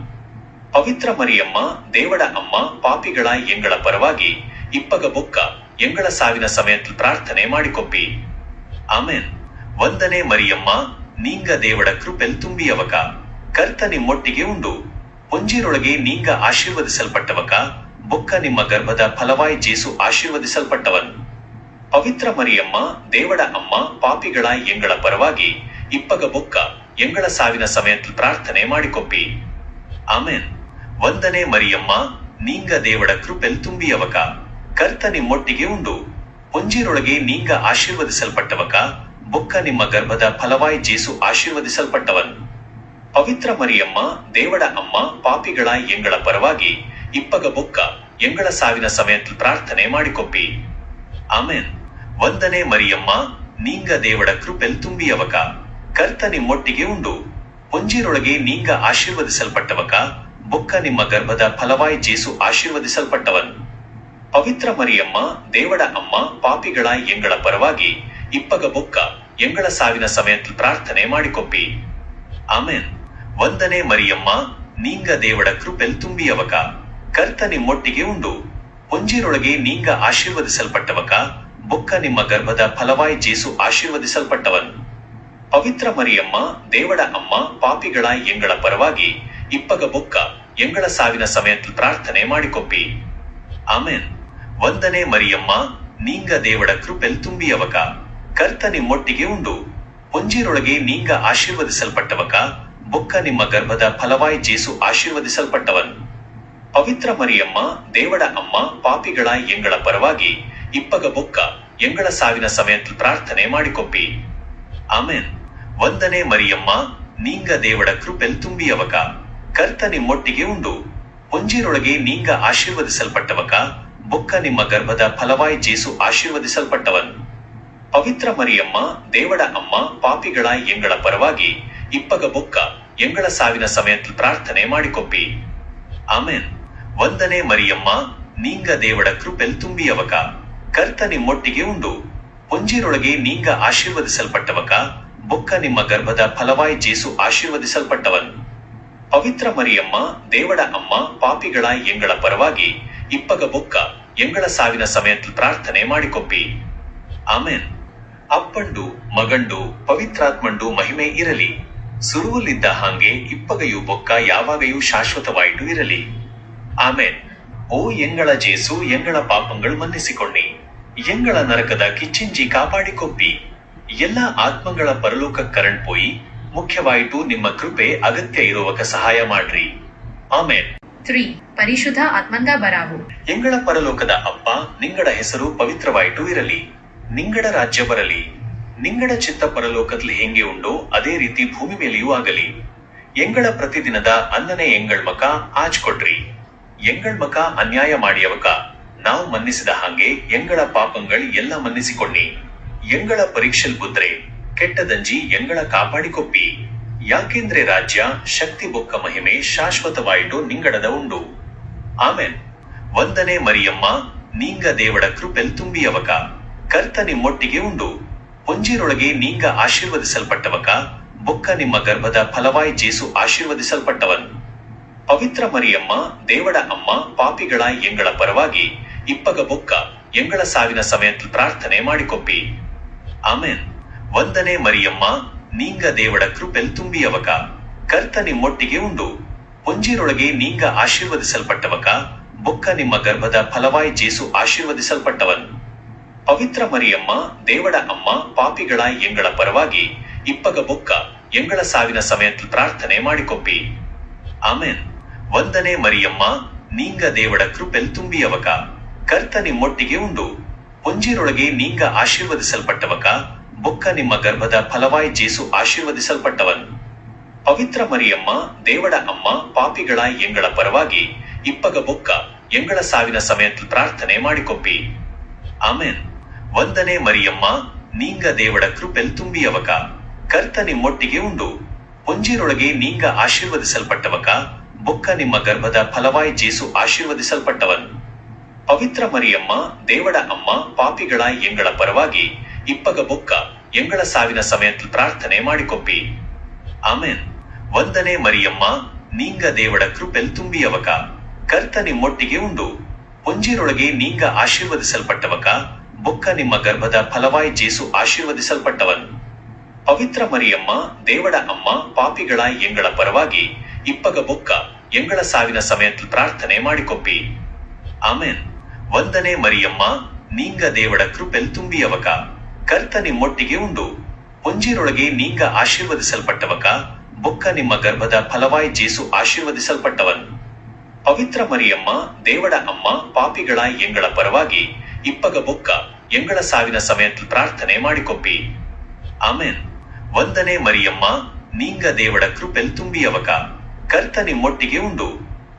ಪವಿತ್ರ ಮರಿಯಮ್ಮ ದೇವಡ ಅಮ್ಮ ಪಾಪಿಗಳ ಎಂಗಳ ಪರವಾಗಿ ಇಪ್ಪಗ ಬೊಕ್ಕ ಎಂಗಳ ಸಾವಿನ ಸಮಯத்தில் ಪ್ರಾರ್ಥನೆ ಮಾಡಿಕೊಪ್ಪಿ. ಆಮೆನ್. ವಂದನೆ ಮರಿಯಮ್ಮ ನೀಂಗ ದೇವಡ ಕೃಪೆಲ್ ತುಂಬಿಯವಕ ಕರ್ತ ನಿಮ್ಮೊಟ್ಟಿಗೆ ಉಂಡು ಪುಂಜಿರೊಳಗೆ ನೀಂಗ ಆಶೀರ್ವದಿಸಲ್ಪಟ್ಟವಕ ಬೊಕ್ಕ ನಿಮ್ಮ ಗರ್ಭದ ಫಲವಾಯ್ ಜೇಸು ಆಶೀರ್ವದಿಸಲ್ಪಟ್ಟವನ್. ಪವಿತ್ರ ಮರಿಯಮ್ಮ ದೇವಡ ಅಮ್ಮ ಪಾಪಿಗಳ ಎಂಗಳ ಪರವಾಗಿ ಇಪ್ಪಗ ಬೊಕ್ಕ ಎಂಗಳ ಸಾವಿನ ಸಮಯத்தில் ಪ್ರಾರ್ಥನೆ ಮಾಡಿಕೊಪ್ಪಿ. ಆಮೆನ್. ವಂದನೆ ಮರಿಯಮ್ಮ ನೀಂಗ ದೇವಡ ಕೃಪೆಲ್ ತುಂಬಿಯವಕ ಕರ್ತ ನಿಮ್ಮೊಟ್ಟಿಗೆ ಉಂಡು ಪುಂಜಿರೊಳಗೆ ನೀಂಗ ಆಶೀರ್ವದಿಸಲ್ಪಟ್ಟವಕ ಬೊಕ್ಕ ನಿಮ್ಮ ಗರ್ಭದ ಫಲವಾಯ್ ಜೇಸು ಆಶೀರ್ವದಿಸಲ್ಪಟ್ಟವನ್. ಪವಿತ್ರ ಮರಿಯಮ್ಮ ದೇವಡ ಅಮ್ಮ ಪಾಪಿಗಳ ಎಂಗಳ ಪರವಾಗಿ ಇಪ್ಪಗ ಬೊಕ್ಕ ಎಂಗಳ ಸಾವಿನ ಸಮಯத்தில் ಪ್ರಾರ್ಥನೆ ಮಾಡಿಕೊಪ್ಪಿ. ಆಮೆನ್. ವಂದನೆ ಮರಿಯಮ್ಮ ನೀಂಗ ದೇವಡ ಕೃಪೆಲ್ ತುಂಬಿಯವಕ ಕರ್ತ ನಿಮ್ಮೊಟ್ಟಿಗೆ ಉಂಡು ಪುಂಜಿರೊಳಗೆ ನೀಂಗ ಆಶೀರ್ವದಿಸಲ್ಪಟ್ಟವಕ ಬೊಕ್ಕ ನಿಮ್ಮ ಗರ್ಭದ ಫಲವಾಯ್ ಜೇಸು ಆಶೀರ್ವದಿಸಲ್ಪಟ್ಟವನ್. ಪವಿತ್ರ ಮರಿಯಮ್ಮ ದೇವಡ ಅಮ್ಮ ಪಾಪಿಗಳ ಎಂಗಳ ಪರವಾಗಿ ಇಪ್ಪಗ ಬೊಕ್ಕ ಎಂಗಳ ಸಾವಿನ ಸಮಯத்தில் ಪ್ರಾರ್ಥನೆ ಮಾಡಿಕೊಪ್ಪಿ. ಆಮೆನ್. ವಂದನೆ ಮರಿಯಮ್ಮ ನೀಂಗ ದೇವಡ ಕೃಪೆಲ್ ತುಂಬಿಯವಕ ಕರ್ತ ನಿಮ್ಮೊಟ್ಟಿಗೆ ಉಂಡು. ಪೊಂಜಿರೊಳಗೆ ನೀಂಗ ಆಶೀರ್ವದಿಸಲ್ಪಟ್ಟವಕ ಬೊಕ್ಕ ನಿಮ್ಮ ಗರ್ಭದ ಫಲವಾಯಿ ಜೇಸು ಆಶೀರ್ವದಿಸಲ್ಪಟ್ಟವನ್. ಪವಿತ್ರ ಮರಿಯಮ್ಮ ದೇವಡ ಅಮ್ಮ ಪಾಪಿಗಳ ಎಂಗಳ ಪರವಾಗಿ ಇಪ್ಪಗ ಬೊಕ್ಕ ಎಂಗಳ ಸಾವಿನ ಸಮಯத்தில் ಪ್ರಾರ್ಥನೆ ಮಾಡಿಕೊಪ್ಪಿ. ಆಮೆನ್. ವಂದನೆ ಮರಿಯಮ್ಮ ನೀಂಗ ದೇವಡ ಕೃಪೆಲ್ ತುಂಬಿಯವಕ ಕರ್ತ ನಿಮ್ಮೊಟ್ಟಿಗೆ ಉಂಡು. ಪೊಂಜಿರೊಳಗೆ ನೀಂಗ ಆಶೀರ್ವದಿಸಲ್ಪಟ್ಟವಕ ಬೊಕ್ಕ ನಿಮ್ಮ ಗರ್ಭದ ಫಲವಾಯಿ ಜೇಸು ಆಶೀರ್ವದಿಸಲ್ಪಟ್ಟವನ್. ಪವಿತ್ರ ಮರಿಯಮ್ಮ ದೇವಡ ಅಮ್ಮ ಪಾಪಿಗಳ ಎಂಗಳ ಪರವಾಗಿ ಇಪ್ಪಗ ಬೊಕ್ಕ ಎಂಗಳ ಸಾವಿನ ಸಮಯத்தில் ಪ್ರಾರ್ಥನೆ ಮಾಡಿಕೊಪ್ಪಿ. ಆಮೆನ್. ವಂದನೆ ಮರಿಯಮ್ಮ ನೀಂಗ ದೇವಡ ಕೃಪೆಲ್ ತುಂಬಿಯವಕ ಕರ್ತ ನಿಮ್ಮೊಟ್ಟಿಗೆ ಉಂಡು. ಪೊಂಜಿರೊಳಗೆ ನೀಂಗ ಆಶೀರ್ವದಿಸಲ್ಪಟ್ಟವಕ ಬೊಕ್ಕ ನಿಮ್ಮ ಗರ್ಭದ ಫಲವಾಯಿ ಜೇಸು ಆಶೀರ್ವದಿಸಲ್ಪಟ್ಟವನ್. ಪವಿತ್ರ ಮರಿಯಮ್ಮ ದೇವಡ ಅಮ್ಮ ಪಾಪಿಗಳ ಎಂಗಳ ಪರವಾಗಿ ಇಪ್ಪಗ ಬೊಕ್ಕ ಎಂಗಳ ಸಾವಿನ ಸಮಯத்தில் ಪ್ರಾರ್ಥನೆ ಮಾಡಿಕೊಪ್ಪಿ. ಆಮೆನ್. ವಂದನೆ ಮರಿಯಮ್ಮ ನೀಂಗ ದೇವಡ ಕೃಪೆಲ್ ತುಂಬಿಯವಕ ಕರ್ತ ನಿಮ್ಮೊಟ್ಟಿಗೆ ಉಂಡು. ಪೊಂಜಿರೊಳಗೆ ನೀಂಗ ಆಶೀರ್ವದಿಸಲ್ಪಟ್ಟವಕ ಬೊಕ್ಕ ನಿಮ್ಮ ಗರ್ಭದ ಫಲವಾಯಿ ಜೇಸು ಆಶೀರ್ವದಿಸಲ್ಪಟ್ಟವನ್. ಪವಿತ್ರ ಮರಿಯಮ್ಮ ದೇವಡ ಅಮ್ಮ ಪಾಪಿಗಳ ಎಂಗಳ ಪರವಾಗಿ ಇಪ್ಪಗ ಬೊಕ್ಕ ಎಂಗಳ ಸಾವಿನ ಸಮಯத்தில் ಪ್ರಾರ್ಥನೆ ಮಾಡಿಕೊಪ್ಪಿ. ಆಮೆನ್. ಅಪ್ಪಂಡು ಮಗಂಡು ಪವಿತ್ರಾತ್ಮಂಡು ಮಹಿಮೆ ಇರಲಿ. ಸುರುವಲ್ಲಿದ್ದ ಹಾಗೆ ಇಪ್ಪಗಯು ಬೊಕ್ಕ ಯಾವಾಗಯೂ ಶಾಶ್ವತವಾಯಿತು ಇರಲಿ. ಆಮೆನ್. ಓ ಎಂಗಳ ಜೇಸು ಎಂಗಳ ಪಾಪಗಳು ಮನ್ನಿಸಿಕೊಂಡಿ. ಎಂಗಳ ನರಕದ ಕಿಚ್ಚಿಂಜಿ ಕಾಪಾಡಿಕೊಪ್ಪಿ. ಎಲ್ಲ ಆತ್ಮಗಳ ಪರಲೋಕ ಕರಣ್ ಪೋಯಿ ಮುಖ್ಯವಾಯಿತು ನಿಮ್ಮ ಕೃಪೆ ಅಗತ್ಯ ಇರುವಕ ಸಹಾಯ ಮಾಡ್ರಿ. ಆಮೆನ್. 3. ಪರಿಶುದ್ಧ ಆತ್ಮಂದ ಬರಾವು. ಎಂಗಳ ಪರಲೋಕದ ಅಪ್ಪ ನಿಂಗಡ ಹೆಸರು ಪವಿತ್ರವಾಯಿತು ಇರಲಿ. ನಿಂಗಡ ರಾಜ್ಯ ಬರಲಿ. ನಿಂಗಡ ಚಿತ್ತ ಪರಲೋಕದಲ್ಲಿ ಹೆಂಗೆ ಉಂಡೋ ಅದೇ ರೀತಿ ಭೂಮಿ ಮೇಲೆಯೂ ಆಗಲಿ. ಎಂಗಳ ಪ್ರತಿದಿನದ ಅನ್ನನೆ ಎಂಗಳ್ ಮಕ ಆಜ್ ಕೊಡ್ರಿ. ಎಂಗಳ್ ಮಕ ಅನ್ಯಾಯ ಮಾಡಿಯವಕ ನಾವು ಮನ್ನಿಸಿದ ಹಾಗೆ ಎಂಗಳ ಪಾಪಂಗಳ್ ಎಲ್ಲ ಮನ್ನಿಸಿಕೊಂಡಿ. ಎಂಗಳ ಪರೀಕ್ಷೆಲ್ ಬುದ್ರೆ ಕೆಟ್ಟದಂಜಿ ಎಂಗಳ ಕಾಪಾಡಿಕೊಪ್ಪಿ. ಯಾಕೆಂದ್ರೆ ರಾಜ್ಯ ಶಕ್ತಿ ಬೊಕ್ಕ ಮಹಿಮೆ ಶಾಶ್ವತವಾಯಿತು ನಿಂಗಡದ ಉಂಡು. ಆಮೆನ್. ವಂದನೆ ಮರಿಯಮ್ಮ ನೀಂಗ ದೇವಡ ಕೃಪೆಲ್ ತುಂಬಿಯವಕ ಕರ್ತ ನಿಮ್ಮೊಟ್ಟಿಗೆ ಉಂಡು. ಪೊಂಜಿರೊಳಗೆ ನೀಂಗ ಆಶೀರ್ವದಿಸಲ್ಪಟ್ಟವಕ ಬೊಕ್ಕ ನಿಮ್ಮ ಗರ್ಭದ ಫಲವಾಯಿ ಜೇಸು ಆಶೀರ್ವದಿಸಲ್ಪಟ್ಟವನ್. ಪವಿತ್ರ ಮರಿಯಮ್ಮ ದೇವಡ ಅಮ್ಮ ಪಾಪಿಗಳ ಎಂಗಳ ಪರವಾಗಿ ಇಪ್ಪಗ ಬೊಕ್ಕ ಎಂಗಳ ಸಾವಿನ ಸಮಯத்தில் ಪ್ರಾರ್ಥನೆ ಮಾಡಿಕೊಪ್ಪಿ. ಆಮೆನ್. ವಂದನೆ ಮರಿಯಮ್ಮ ನೀಂಗ ದೇವಡ ಕೃಪೆಲ್ ತುಂಬಿಯವಕ ಕರ್ತ ನಿಮ್ಮೊಟ್ಟಿಗೆ ಉಂಡು. ಪೊಂಜಿರೊಳಗೆ ನೀಂಗ ಆಶೀರ್ವದಿಸಲ್ಪಟ್ಟವಕ ಬೊಕ್ಕ ನಿಮ್ಮ ಗರ್ಭದ ಫಲವಾಯಿ ಜೇಸು ಆಶೀರ್ವದಿಸಲ್ಪಟ್ಟವನ್. ಪವಿತ್ರ ಮರಿಯಮ್ಮ ದೇವಡ ಅಮ್ಮ ಪಾಪಿಗಳ ಎಂಗಳ ಪರವಾಗಿ ಇಪ್ಪಗ ಬೊಕ್ಕ ಎಂಗಳ ಸಾವಿನ ಸಮಯத்தில் ಪ್ರಾರ್ಥನೆ ಮಾಡಿಕೊಪ್ಪಿ. ಆಮೆನ್. ವಂದನೆ ಮರಿಯಮ್ಮ ನೀಂಗ ದೇವಡ ಕೃಪೆಲ್ ತುಂಬಿಯವಕ ಕರ್ತ ನಿಮ್ಮೊಟ್ಟಿಗೆ ಉಂಡು. ಪೊಂಜಿರೊಳಗೆ ನೀಂಗ ಆಶೀರ್ವದಿಸಲ್ಪಟ್ಟವಕ ಬೊಕ್ಕ ನಿಮ್ಮ ಗರ್ಭದ ಫಲವಾಯಿ ಜೇಸು ಆಶೀರ್ವದಿಸಲ್ಪಟ್ಟವನ್. ಪವಿತ್ರ ಮರಿಯಮ್ಮ ದೇವಡ ಅಮ್ಮ ಪಾಪಿಗಳ ಎಂಗಳ ಪರವಾಗಿ ಇಪ್ಪಗ ಬೊಕ್ಕ ಎಂಗಳ ಸಾವಿನ ಸಮಯத்தில் ಪ್ರಾರ್ಥನೆ ಮಾಡಿಕೊಪ್ಪಿ. ಆಮೆನ್. ವಂದನೆ ಮರಿಯಮ್ಮ ನೀಂಗ ದೇವಡ ಕೃಪೆಲ್ ತುಂಬಿಯವಕ ಕರ್ತ ನಿಮ್ಮೊಟ್ಟಿಗೆ ಉಂಡು. ಪೊಂಜಿರೊಳಗೆ ನೀಂಗ ಆಶೀರ್ವದಿಸಲ್ಪಟ್ಟವಕ ಬೊಕ್ಕ ನಿಮ್ಮ ಗರ್ಭದ ಫಲವಾಯಿ ಜೇಸು ಆಶೀರ್ವದಿಸಲ್ಪಟ್ಟವನ್. ಪವಿತ್ರ ಮರಿಯಮ್ಮ ದೇವಡ ಅಮ್ಮ ಪಾಪಿಗಳ ಎಂಗಳ ಪರವಾಗಿ ಇಪ್ಪಗ ಬೊಕ್ಕ ಎಂಗಳ ಸಾವಿನ ಸಮಯத்தில் ಪ್ರಾರ್ಥನೆ ಮಾಡಿಕೊಪ್ಪಿ. ಆಮೆನ್. ವಂದನೆ ಮರಿಯಮ್ಮ ನೀಂಗ ದೇವಡ ಕೃಪೆಲ್ ತುಂಬಿಯವಕ ಕರ್ತ ನಿಮ್ಮೊಟ್ಟಿಗೆ ಉಂಡು. ಪೊಂಜಿರೊಳಗೆ ನೀಂಗ ಆಶೀರ್ವದಿಸಲ್ಪಟ್ಟವಕ ಬೊಕ್ಕ ನಿಮ್ಮ ಗರ್ಭದ ಫಲವಾಯಿ ಜೇಸು ಆಶೀರ್ವದಿಸಲ್ಪಟ್ಟವನ್. ಪವಿತ್ರ ಮರಿಯಮ್ಮ ದೇವಡ ಅಮ್ಮ ಪಾಪಿಗಳ ಎಂಗಳ ಪರವಾಗಿ ಇಪ್ಪಗ ಬೊಕ್ಕ ಎಂಗಳ ಸಾವಿನ ಸಮಯத்தில் ಪ್ರಾರ್ಥನೆ ಮಾಡಿಕೊಪ್ಪಿ. ಆಮೆನ್. ವಂದನೆ ಮರಿಯಮ್ಮ ನೀಂಗ ದೇವಡ ಕೃಪೆಲ್ ತುಂಬಿಯವಕ ಕರ್ತ ನಿಮ್ಮೊಟ್ಟಿಗೆ ಉಂಡು. ಪೊಂಜಿರೊಳಗೆ ನೀಂಗ ಆಶೀರ್ವದಿಸಲ್ಪಟ್ಟವಕ ಬೊಕ್ಕ ನಿಮ್ಮ ಗರ್ಭದ ಫಲವಾಯಿ ಜೇಸು ಆಶೀರ್ವದಿಸಲ್ಪಟ್ಟವನ್. ಪವಿತ್ರ ಮರಿಯಮ್ಮ ದೇವಡ ಅಮ್ಮ ಪಾಪಿಗಳ ಎಂಗಳ ಪರವಾಗಿ ಇಪ್ಪಗ ಬೊಕ್ಕ ಎಂಗಳ ಸಾವಿನ ಸಮಯத்தில் ಪ್ರಾರ್ಥನೆ ಮಾಡಿಕೊಪ್ಪಿ. ಆಮೆನ್. ವಂದನೆ ಮರಿಯಮ್ಮ ನೀಂಗ ದೇವಡ ಕೃಪೆಲ್ ತುಂಬಿಯವಕ ಕರ್ತ ನಿಮ್ಮೊಟ್ಟಿಗೆ ಉಂಡು.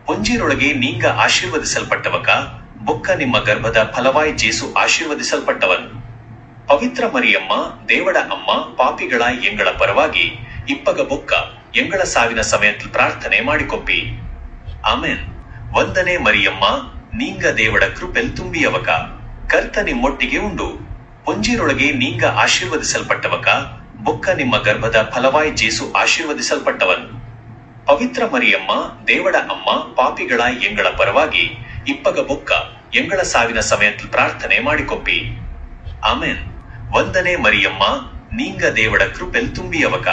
ಪೊಂಜಿರೊಳಗೆ ನೀಂಗ ಆಶೀರ್ವದಿಸಲ್ಪಟ್ಟವಕ ಬೊಕ್ಕ ನಿಮ್ಮ ಗರ್ಭದ ಫಲವಾಯಿ ಜೇಸು ಆಶೀರ್ವದಿಸಲ್ಪಟ್ಟವನ್. ಪವಿತ್ರ ಮರಿಯಮ್ಮ ದೇವಡ ಅಮ್ಮ ಪಾಪಿಗಳ ಎಂಗಳ ಪರವಾಗಿ ಇಪ್ಪಗ ಬೊಕ್ಕ ಎಂಗಳ ಸಾವಿನ ಸಮಯத்தில் ಪ್ರಾರ್ಥನೆ ಮಾಡಿಕೊಪ್ಪಿ. ಆಮೆನ್. ವಂದನೆ ಮರಿಯಮ್ಮ நீங்க தேவட கிருபೆಲ್ ತುಂಬಿಯವಕ ಕರ್ತ ನಿಮ್ಮೊಟ್ಟಿಗೆ ಉಂಡು ಪೊಂಜಿರೊಳಗೆ ನೀಂಗ ಆಶೀರ್ವದಿಸಲ್ಪಟ್ಟವಕ ಬೊಕ್ಕ ನಿಮ್ಮ ಗರ್ಭದ ಫಲವಾಯಿ ಜೇಸು ಆಶೀರ್ವದಿಸಲ್ಪಟ್ಟವನ್ ಪವಿತ್ರ ಮರಿಯಮ್ಮ ದೇವಡ ಅಮ್ಮ ಪಾಪಿಗಳ ಎಂಗಳ ಪರವಾಗಿ ಇಪ್ಪಗ ಬೊಕ್ಕ ಎಂಗಳ ಸಾವಿನ ಸಮಯದಲ್ಲಿ ಪ್ರಾರ್ಥನೆ ಮಾಡಿಕೊಪ್ಪಿ ಆಮೇನ್. ವಂದನೆ ಮರಿಯಮ್ಮ ನೀಂಗ ದೇವಡ ಕೃಪೆಲ್ ತುಂಬಿಯವಕ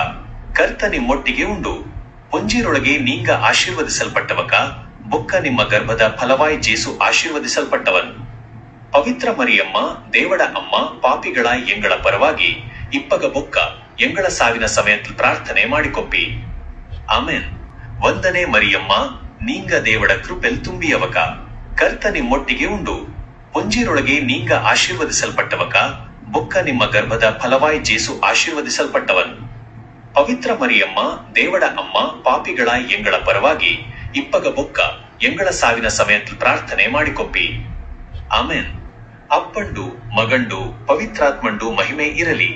ಕರ್ತ ನಿಮ್ಮೊಟ್ಟಿಗೆ ಉಂಡು ಪೊಂಜಿರೊಳಗೆ ನೀಂಗ ಆಶೀರ್ವದಿಸಲ್ಪಟ್ಟವಕ ಬೊಕ್ಕ ನಿಮ್ಮ ಗರ್ಭದ ಫಲವಾಯಿ ಜೇಸು ಆಶೀರ್ವದಿಸಲ್ಪಟ್ಟವನ್ ಪವಿತ್ರ ಮರಿಯಮ್ಮ ದೇವಡ ಅಮ್ಮ ಪಾಪಿಗಳ ಎಂಗಳ ಪರವಾಗಿ ಇಪ್ಪಗ ಬೊಕ್ಕ ಎಂಗಳ ಸಾವಿನ ಸಮಯದಲ್ಲಿ ಪ್ರಾರ್ಥನೆ ಮಾಡಿಕೊಪ್ಪಿ ಆಮೇನ್. ವಂದನೆ ಮರಿಯಮ್ಮ ನೀಂಗ ದೇವಡ ಕೃಪೆಲ್ ತುಂಬಿಯವಕ ಕರ್ತ ನಿಮ್ಮೊಟ್ಟಿಗೆ ಉಂಡು ಪೊಂಜಿರೊಳಗೆ ನೀಂಗ ಆಶೀರ್ವದಿಸಲ್ಪಟ್ಟವಕ ಬೊಕ್ಕ ನಿಮ್ಮ ಗರ್ಭದ ಫಲವಾಯಿ ಜೇಸು ಆಶೀರ್ವದಿಸಲ್ಪಟ್ಟವನ್ ಪವಿತ್ರ ಮರಿಯಮ್ಮ ದೇವಡ ಅಮ್ಮ ಪಾಪಿಗಳ ಎಂಗಳ ಪರವಾಗಿ ಇಪ್ಪಗ ಬೊಕ್ಕ ಎಂಗಳ ಸಾವಿನ ಸಮಯದಲ್ಲಿ ಪ್ರಾರ್ಥನೆ ಮಾಡಿಕೊಪ್ಪಿ ಆಮೇನ್. ಅಪ್ಪಂಡು ಮಗಂಡು ಪವಿತ್ರಾತ್ಮಂಡು ಮಹಿಮೆ ಇರಲಿ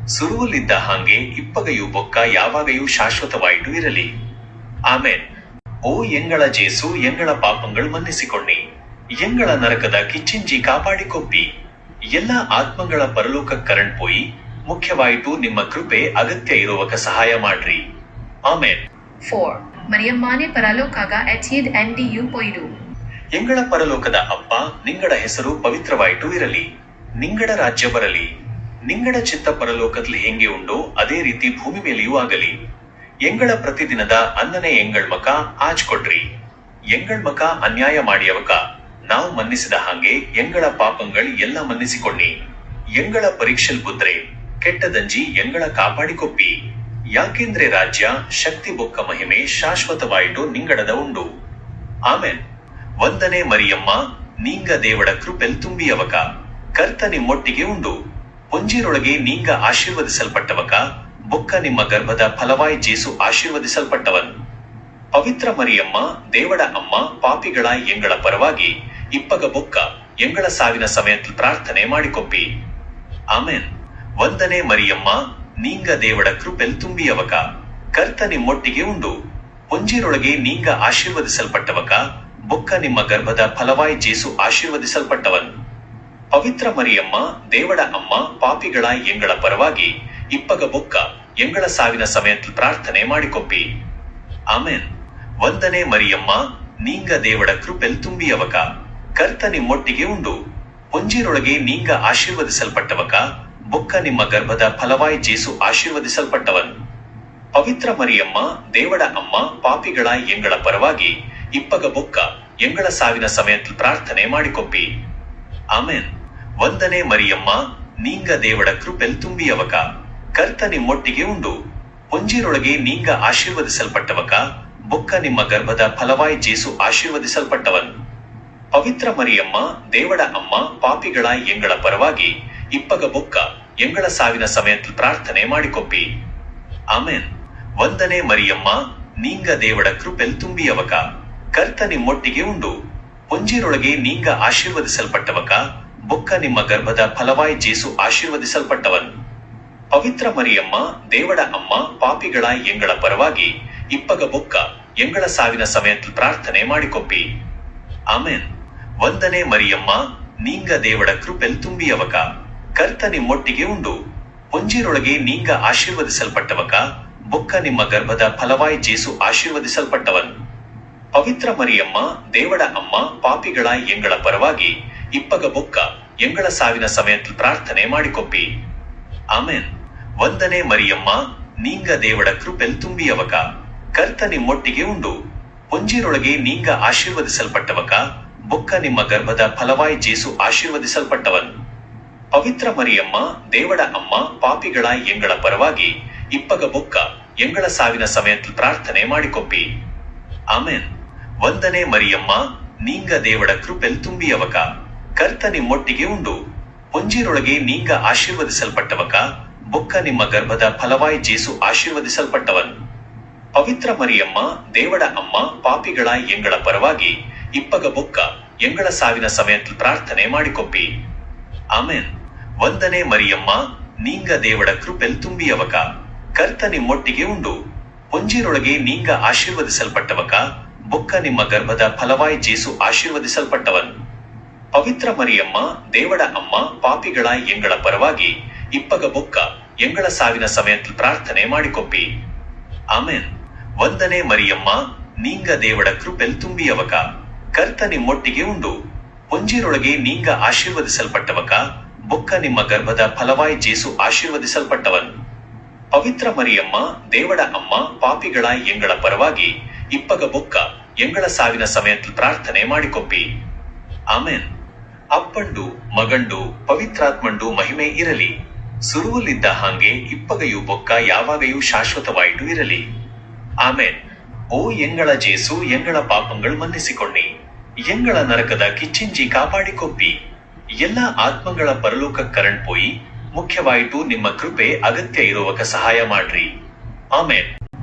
ಸುರುವಲ್ಲಿದ್ದ ಹಾಗೆ ಇಪ್ಪಗಯು ಬೊಕ್ಕ ಯಾವಾಗಯೂ ಶಾಶ್ವತವಾಯಿತು ಇರಲಿ ಆಮೇನ್. ಓ ಎಂಗಳ ಜೇಸು ಎಂಗಳ ಪಾಪங்கள் ಮನ್ನಿಸಿಕೊಂಡಿ ಎಂಗಳ ನರಕದ ಕಿಚ್ಚಿಂಜಿ ಕಾಪಾಡಿಕೊಪ್ಪಿ ಎಲ್ಲಾ ಆತ್ಮಗಳ ಪರಲೋಕ ಕರಣ್ ಪೋಯಿ ಮುಖ್ಯವಾಯಿತು ನಿಮ್ಮ ಕೃಪೆ ಅಗತ್ಯ ಇರುವಕ ಸಹಾಯ ಮಾಡ್ರಿ ಆಮೇನ್. 4. ಮರಿಯಮ್ಮಾನೆ ಪರಲೋಕಾಗ ಎಚ್ಯಿದ್ NDU ಪೊಯ್ಡು ಎಂಗಳ ಪರಲೋಕದ ಅಪ್ಪ ನಿಂಗಡ ಹೆಸರು ಪವಿತ್ರವಾಯಿತು ಇರಲಿ ನಿಂಗಡ ರಾಜ್ಯ ಬರಲಿ ನಿಂಗಡ ಚಿತ್ತ ಪರಲೋಕದಲ್ಲಿ ಹೆಂಗೆ ಉಂಡೋ ಅದೇ ರೀತಿ ಭೂಮಿ ಮೇಲೆಯೂ ಆಗಲಿ ಎಂಗಳ ಪ್ರತಿದಿನದ ಅನ್ನನೆ ಎಂಗಳ್ ಮಕ ಆಜ್ ಕೊಡ್ರಿ ಎಂಗಳ್ ಮಕ ಅನ್ಯಾಯ ಮಾಡಿಯವಕ ನಾವು ಮನ್ನಿಸಿದ ಹಾಗೆ ಎಂಗಳ ಪಾಪங்கள் ಎಲ್ಲ ಮನ್ನಿಸಿಕೊಂಡಿ ಎಂಗಳ ಪರೀಕ್ಷೆಲ್ ಬುದ್ರೆ ಕೆಟ್ಟದಂಜಿ ಎಂಗಳ ಕಾಪಾಡಿಕೊಪ್ಪಿ ಯಾಕೆಂದ್ರೆ ರಾಜ್ಯ ಶಕ್ತಿ ಬೊಕ್ಕ ಮಹಿಮೆ ಶಾಶ್ವತವಾಯಿತು ನಿಂಗಡದ ಉಂಡು ಆಮೇನ್. ವಂದನೆ ಮರಿಯಮ್ಮ ನೀಂಗ ದೇವಡ ಕೃಪೆಲ್ ತುಂಬಿಯವಕ ಕರ್ತ ನಿಮ್ಮೊಟ್ಟಿಗೆ ಉಂಡು ಪೊಂಜಿರೊಳಗೆ ನೀಂಗ ಆಶೀರ್ವದಿಸಲ್ಪಟ್ಟವಕ ಬೊಕ್ಕ ನಿಮ್ಮ ಗರ್ಭದ ಫಲವಾಯಿ ಜೇಸು ಆಶೀರ್ವದಿಸಲ್ಪಟ್ಟವನ್ ಪವಿತ್ರ ಮರಿಯಮ್ಮ ದೇವಡ ಅಮ್ಮ ಪಾಪಿಗಳ ಎಂಗಳ ಪರವಾಗಿ ಇಪ್ಪಗ ಬೊಕ್ಕ ಎಂಗಳ ಸಾವಿನ ಸಮಯದಲ್ಲಿ ಪ್ರಾರ್ಥನೆ ಮಾಡಿಕೊಪ್ಪಿ ಆಮೇನ್. ವಂದನೆ ಮರಿಯಮ್ಮ ನೀಂಗ ದೇವಡ ಕೃಪೆಲ್ ತುಂಬಿಯವಕ ಕರ್ತ ನಿಮ್ಮೊಟ್ಟಿಗೆ ಉಂಡು ಪೊಂಜಿರೊಳಗೆ ನೀಂಗ ಆಶೀರ್ವದಿಸಲ್ಪಟ್ಟವಕ ಬೊಕ್ಕ ನಿಮ್ಮ ಗರ್ಭದ ಫಲವಾಯಿ ಜೇಸು ಆಶೀರ್ವದಿಸಲ್ಪಟ್ಟವನ್ ಪವಿತ್ರ ಮರಿಯಮ್ಮ ದೇವಡ ಅಮ್ಮ ಪಾಪಿಗಳ ಎಂಗಳ ಪರವಾಗಿ ಇಪ್ಪಗ ಬೊಕ್ಕ ಎಂಗಳ ಸಾವಿನ ಸಮಯದಲ್ಲಿ ಪ್ರಾರ್ಥನೆ ಮಾಡಿಕೊಪ್ಪಿ ಆಮೇನ್. ವಂದನೆ ಮರಿಯಮ್ಮ ನೀಂಗ ದೇವಡ ಕೃಪೆಲ್ ತುಂಬಿಯವಕ ಕರ್ತ ನಿಮ್ಮೊಟ್ಟಿಗೆ ಉಂಡು ಪೊಂಜಿರೊಳಗೆ ನೀಂಗ ಆಶೀರ್ವದಿಸಲ್ಪಟ್ಟವಕ ಬೊಕ್ಕ ನಿಮ್ಮ ಗರ್ಭದ ಫಲವಾಯಿ ಜೇಸು ಆಶೀರ್ವದಿಸಲ್ಪಟ್ಟವನ್ ಪವಿತ್ರ ಮರಿಯಮ್ಮ ದೇವಡ ಅಮ್ಮ ಪಾಪಿಗಳ ಎಂಗಳ ಪರವಾಗಿ ಇಪ್ಪಗ ಬೊಕ್ಕ ಎಂಗಳ ಸಾವಿನ ಸಮಯದಲ್ಲಿ ಪ್ರಾರ್ಥನೆ ಮಾಡಿಕೊಪ್ಪಿ ಆಮೇನ್. ವಂದನೆ ಮರಿಯಮ್ಮ ನೀಂಗ ದೇವಡ ಕೃಪೆಲ್ ತುಂಬಿಯವಕ ಕರ್ತ ನಿಮ್ಮೊಟ್ಟಿಗೆ ಉಂಡು ಪೊಂಜಿರೊಳಗೆ ನೀಂಗ ಆಶೀರ್ವದಿಸಲ್ಪಟ್ಟವಕ ಬೊಕ್ಕ ನಿಮ್ಮ ಗರ್ಭದ ಫಲವಾಯಿ ಜೇಸು ಆಶೀರ್ವದಿಸಲ್ಪಟ್ಟವನ್ ಪವಿತ್ರ ಮರಿಯಮ್ಮ ದೇವಡ ಅಮ್ಮ ಪಾಪಿಗಳ ಎಂಗಳ ಪರವಾಗಿ ಇಪ್ಪಗ ಬೊಕ್ಕ ಎಂಗಳ ಸಾವಿನ ಸಮಯದಲ್ಲಿ ಪ್ರಾರ್ಥನೆ ಮಾಡಿಕೊಪ್ಪಿ ಆಮೇನ್. ವಂದನೆ ಮರಿಯಮ್ಮ ನೀಂಗ ದೇವಡ ಕೃಪೆಲ್ ತುಂಬಿಯವಕ ಕರ್ತ ನಿಮ್ಮೊಟ್ಟಿಗೆ ಉಂಡು ಪೊಂಜಿರೊಳಗೆ ನೀಂಗ ಆಶೀರ್ವದಿಸಲ್ಪಟ್ಟವಕ ಬೊಕ್ಕ ನಿಮ್ಮ ಗರ್ಭದ ಫಲವಾಯಿ ಜೇಸು ಆಶೀರ್ವದಿಸಲ್ಪಟ್ಟವನ್ ಪವಿತ್ರ ಮರಿಯಮ್ಮ ದೇವಡ ಅಮ್ಮ ಪಾಪಿಗಳ ಎಂಗಳ ಪರವಾಗಿ ಇಪ್ಪಗ ಬೊಕ್ಕ ಎಂಗಳ ಸಾವಿನ ಸಮಯದಲ್ಲಿ ಪ್ರಾರ್ಥನೆ ಮಾಡಿಕೊಪ್ಪಿ ಆಮೇನ್. ವಂದನೆ ಮರಿಯಮ್ಮ ನೀಂಗ ದೇವಡ ಕೃಪೆಲ್ ತುಂಬಿಯವಕ ಕರ್ತ ನಿಮ್ಮೊಟ್ಟಿಗೆ ಉಂಡು ಪೊಂಜಿರೊಳಗೆ ನೀಂಗ ಆಶೀರ್ವದಿಸಲ್ಪಟ್ಟವಕ ಬೊಕ್ಕ ನಿಮ್ಮ ಗರ್ಭದ ಫಲವಾಯಿ ಜೇಸು ಆಶೀರ್ವದಿಸಲ್ಪಟ್ಟವನ್ ಪವಿತ್ರ ಮರಿಯಮ್ಮ ದೇವಡ ಅಮ್ಮ ಪಾಪಿಗಳ ಎಂಗಳ ಪರವಾಗಿ ಇಪ್ಪಗ ಬೊಕ್ಕ ಎಂಗಳ ಸಾವಿನ ಸಮಯದಲ್ಲಿ ಪ್ರಾರ್ಥನೆ ಮಾಡಿಕೊಪ್ಪಿ ಆಮೇನ್. ವಂದನೆ ಮರಿಯಮ್ಮ ನೀಂಗ ದೇವಡ ಕೃಪೆಲ್ ತುಂಬಿಯವಕ ಕರ್ತ ನಿಮ್ಮೊಟ್ಟಿಗೆ ಉಂಡು ಪೊಂಜಿರೊಳಗೆ ನೀಂಗ ಆಶೀರ್ವದಿಸಲ್ಪಟ್ಟವಕ ಬೊಕ್ಕ ನಿಮ್ಮ ಗರ್ಭದ ಫಲವಾಯಿ ಜೇಸು ಆಶೀರ್ವದಿಸಲ್ಪಟ್ಟವನ್ ಪವಿತ್ರ ಮರಿಯಮ್ಮ ದೇವಡ ಅಮ್ಮ ಪಾಪಿಗಳ ಎಂಗಳ ಪರವಾಗಿ ಇಪ್ಪಗ ಬೊಕ್ಕ ಎಂಗಳ ಸಾವಿನ ಸಮಯದಲ್ಲಿ ಪ್ರಾರ್ಥನೆ ಮಾಡಿಕೊಪ್ಪಿ ಆಮೇನ್. ವಂದನೆ ಮರಿಯಮ್ಮ ನೀಂಗ ದೇವಡ ಕೃಪೆಲ್ ತುಂಬಿಯವಕ ಕರ್ತ ನಿಮ್ಮೊಟ್ಟಿಗೆ ಉಂಡು ಪೊಂಜಿರೊಳಗೆ ನೀಂಗ ಆಶೀರ್ವದಿಸಲ್ಪಟ್ಟವಕ ಬೊಕ್ಕ ನಿಮ್ಮ ಗರ್ಭದ ಫಲವಾಯಿ ಜೇಸು ಆಶೀರ್ವದಿಸಲ್ಪಟ್ಟವನ್ ಪವಿತ್ರ ಮರಿಯಮ್ಮ ದೇವಡ ಅಮ್ಮ ಪಾಪಿಗಳ ಎಂಗಳ ಪರವಾಗಿ ಇಪ್ಪಗ ಬೊಕ್ಕ ಎಂಗಳ ಸಾವಿನ ಸಮಯದಲ್ಲಿ ಪ್ರಾರ್ಥನೆ ಮಾಡಿಕೊಪ್ಪಿ ಆಮೇನ್. ವಂದನೆ ಮರಿಯಮ್ಮ ನೀಂಗ ದೇವಡ ಕೃಪೆಲ್ ತುಂಬಿಯವಕ ಕರ್ತ ನಿಮ್ಮೊಟ್ಟಿಗೆ ಉಂಡು ಪೊಂಜಿರೊಳಗೆ ನೀಂಗ ಆಶೀರ್ವದಿಸಲ್ಪಟ್ಟವಕ ಬೊಕ್ಕ ನಿಮ್ಮ ಗರ್ಭದ ಫಲವಾಯಿ ಜೇಸು ಆಶೀರ್ವದಿಸಲ್ಪಟ್ಟವನ್. ಪವಿತ್ರ ಮರಿಯಮ್ಮ ದೇವಡ ಅಮ್ಮ ಪಾಪಿಗಳ ಎಂಗಳ ಪರವಾಗಿ ಇಪ್ಪಗ ಬೊಕ್ಕ ಎಂಗಳ ಸಾವಿನ ಸಮಯத்தில் ಪ್ರಾರ್ಥನೆ ಮಾಡಿಕೊಪ್ಪಿ. ಆಮೇನ್. ವಂದನೆ ಮರಿಯಮ್ಮ ನೀಂಗ ದೇವಡ ಕೃಪೆಲ್ ತುಂಬಿಯವಕ, ಕರ್ತ ನಿಮ್ಮೊಟ್ಟಿಗೆ ಉಂಡು, ಪೊಂಜಿರೊಳಗೆ ನೀಂಗ ಆಶೀರ್ವದಿಸಲ್ಪಟ್ಟವಕ, ಬೊಕ್ಕ ನಿಮ್ಮ ಗರ್ಭದ ಫಲವಾಯಿ ಜೇಸು ಆಶೀರ್ವದಿಸಲ್ಪಟ್ಟವನ್. ಪವಿತ್ರ ಮರಿಯಮ್ಮ ದೇವಡ ಅಮ್ಮ ಪಾಪಿಗಳ ಎಂಗಳ ಪರವಾಗಿ ಇಪ್ಪಗ ಬೊಕ್ಕ ಎಂಗಳ ಸಾವಿನ ಸಮಯத்தில் ಪ್ರಾರ್ಥನೆ ಮಾಡಿಕೊಪ್ಪಿ. ಆಮೇನ್. ಅಪ್ಪಂಡು ಮಗಂಡು ಪವಿತ್ರಾತ್ಮಂಡು ಮಹಿಮೆ ಇರಲಿ, ಸುರುವಲ್ಲಿದ್ದ ಹಾಗೆ ಇಪ್ಪಗಯು ಬೊಕ್ಕ ಯಾವಾಗಯೂ ಶಾಶ್ವತವಾಯಿತು ಇರಲಿ. ಆಮೇನ್. ಓ ಎಂಗಳ ಜೇಸು ಎಂಗಳ ಪಾಪங்கள் ಮನ್ನಿಸಿಕೊಣ್ಣಿ, ಎಂಗಳ ನರಕದ ಕಿಚ್ಚಿಂಜಿ ಕಾಪಾಡಿಕೊಪ್ಪಿ, ಎಲ್ಲಾ ಆತ್ಮಗಳ ಪರಲೋಕ ಕರಣ್ ಪೋಯಿ, ಮುಖ್ಯವಾಯಿತು ನಿಮ್ಮ ಕೃಪೆ ಅಗತ್ಯ ಇರುವಕ ಸಹಾಯ ಮಾಡ್ರಿ. ಆಮೇನ್.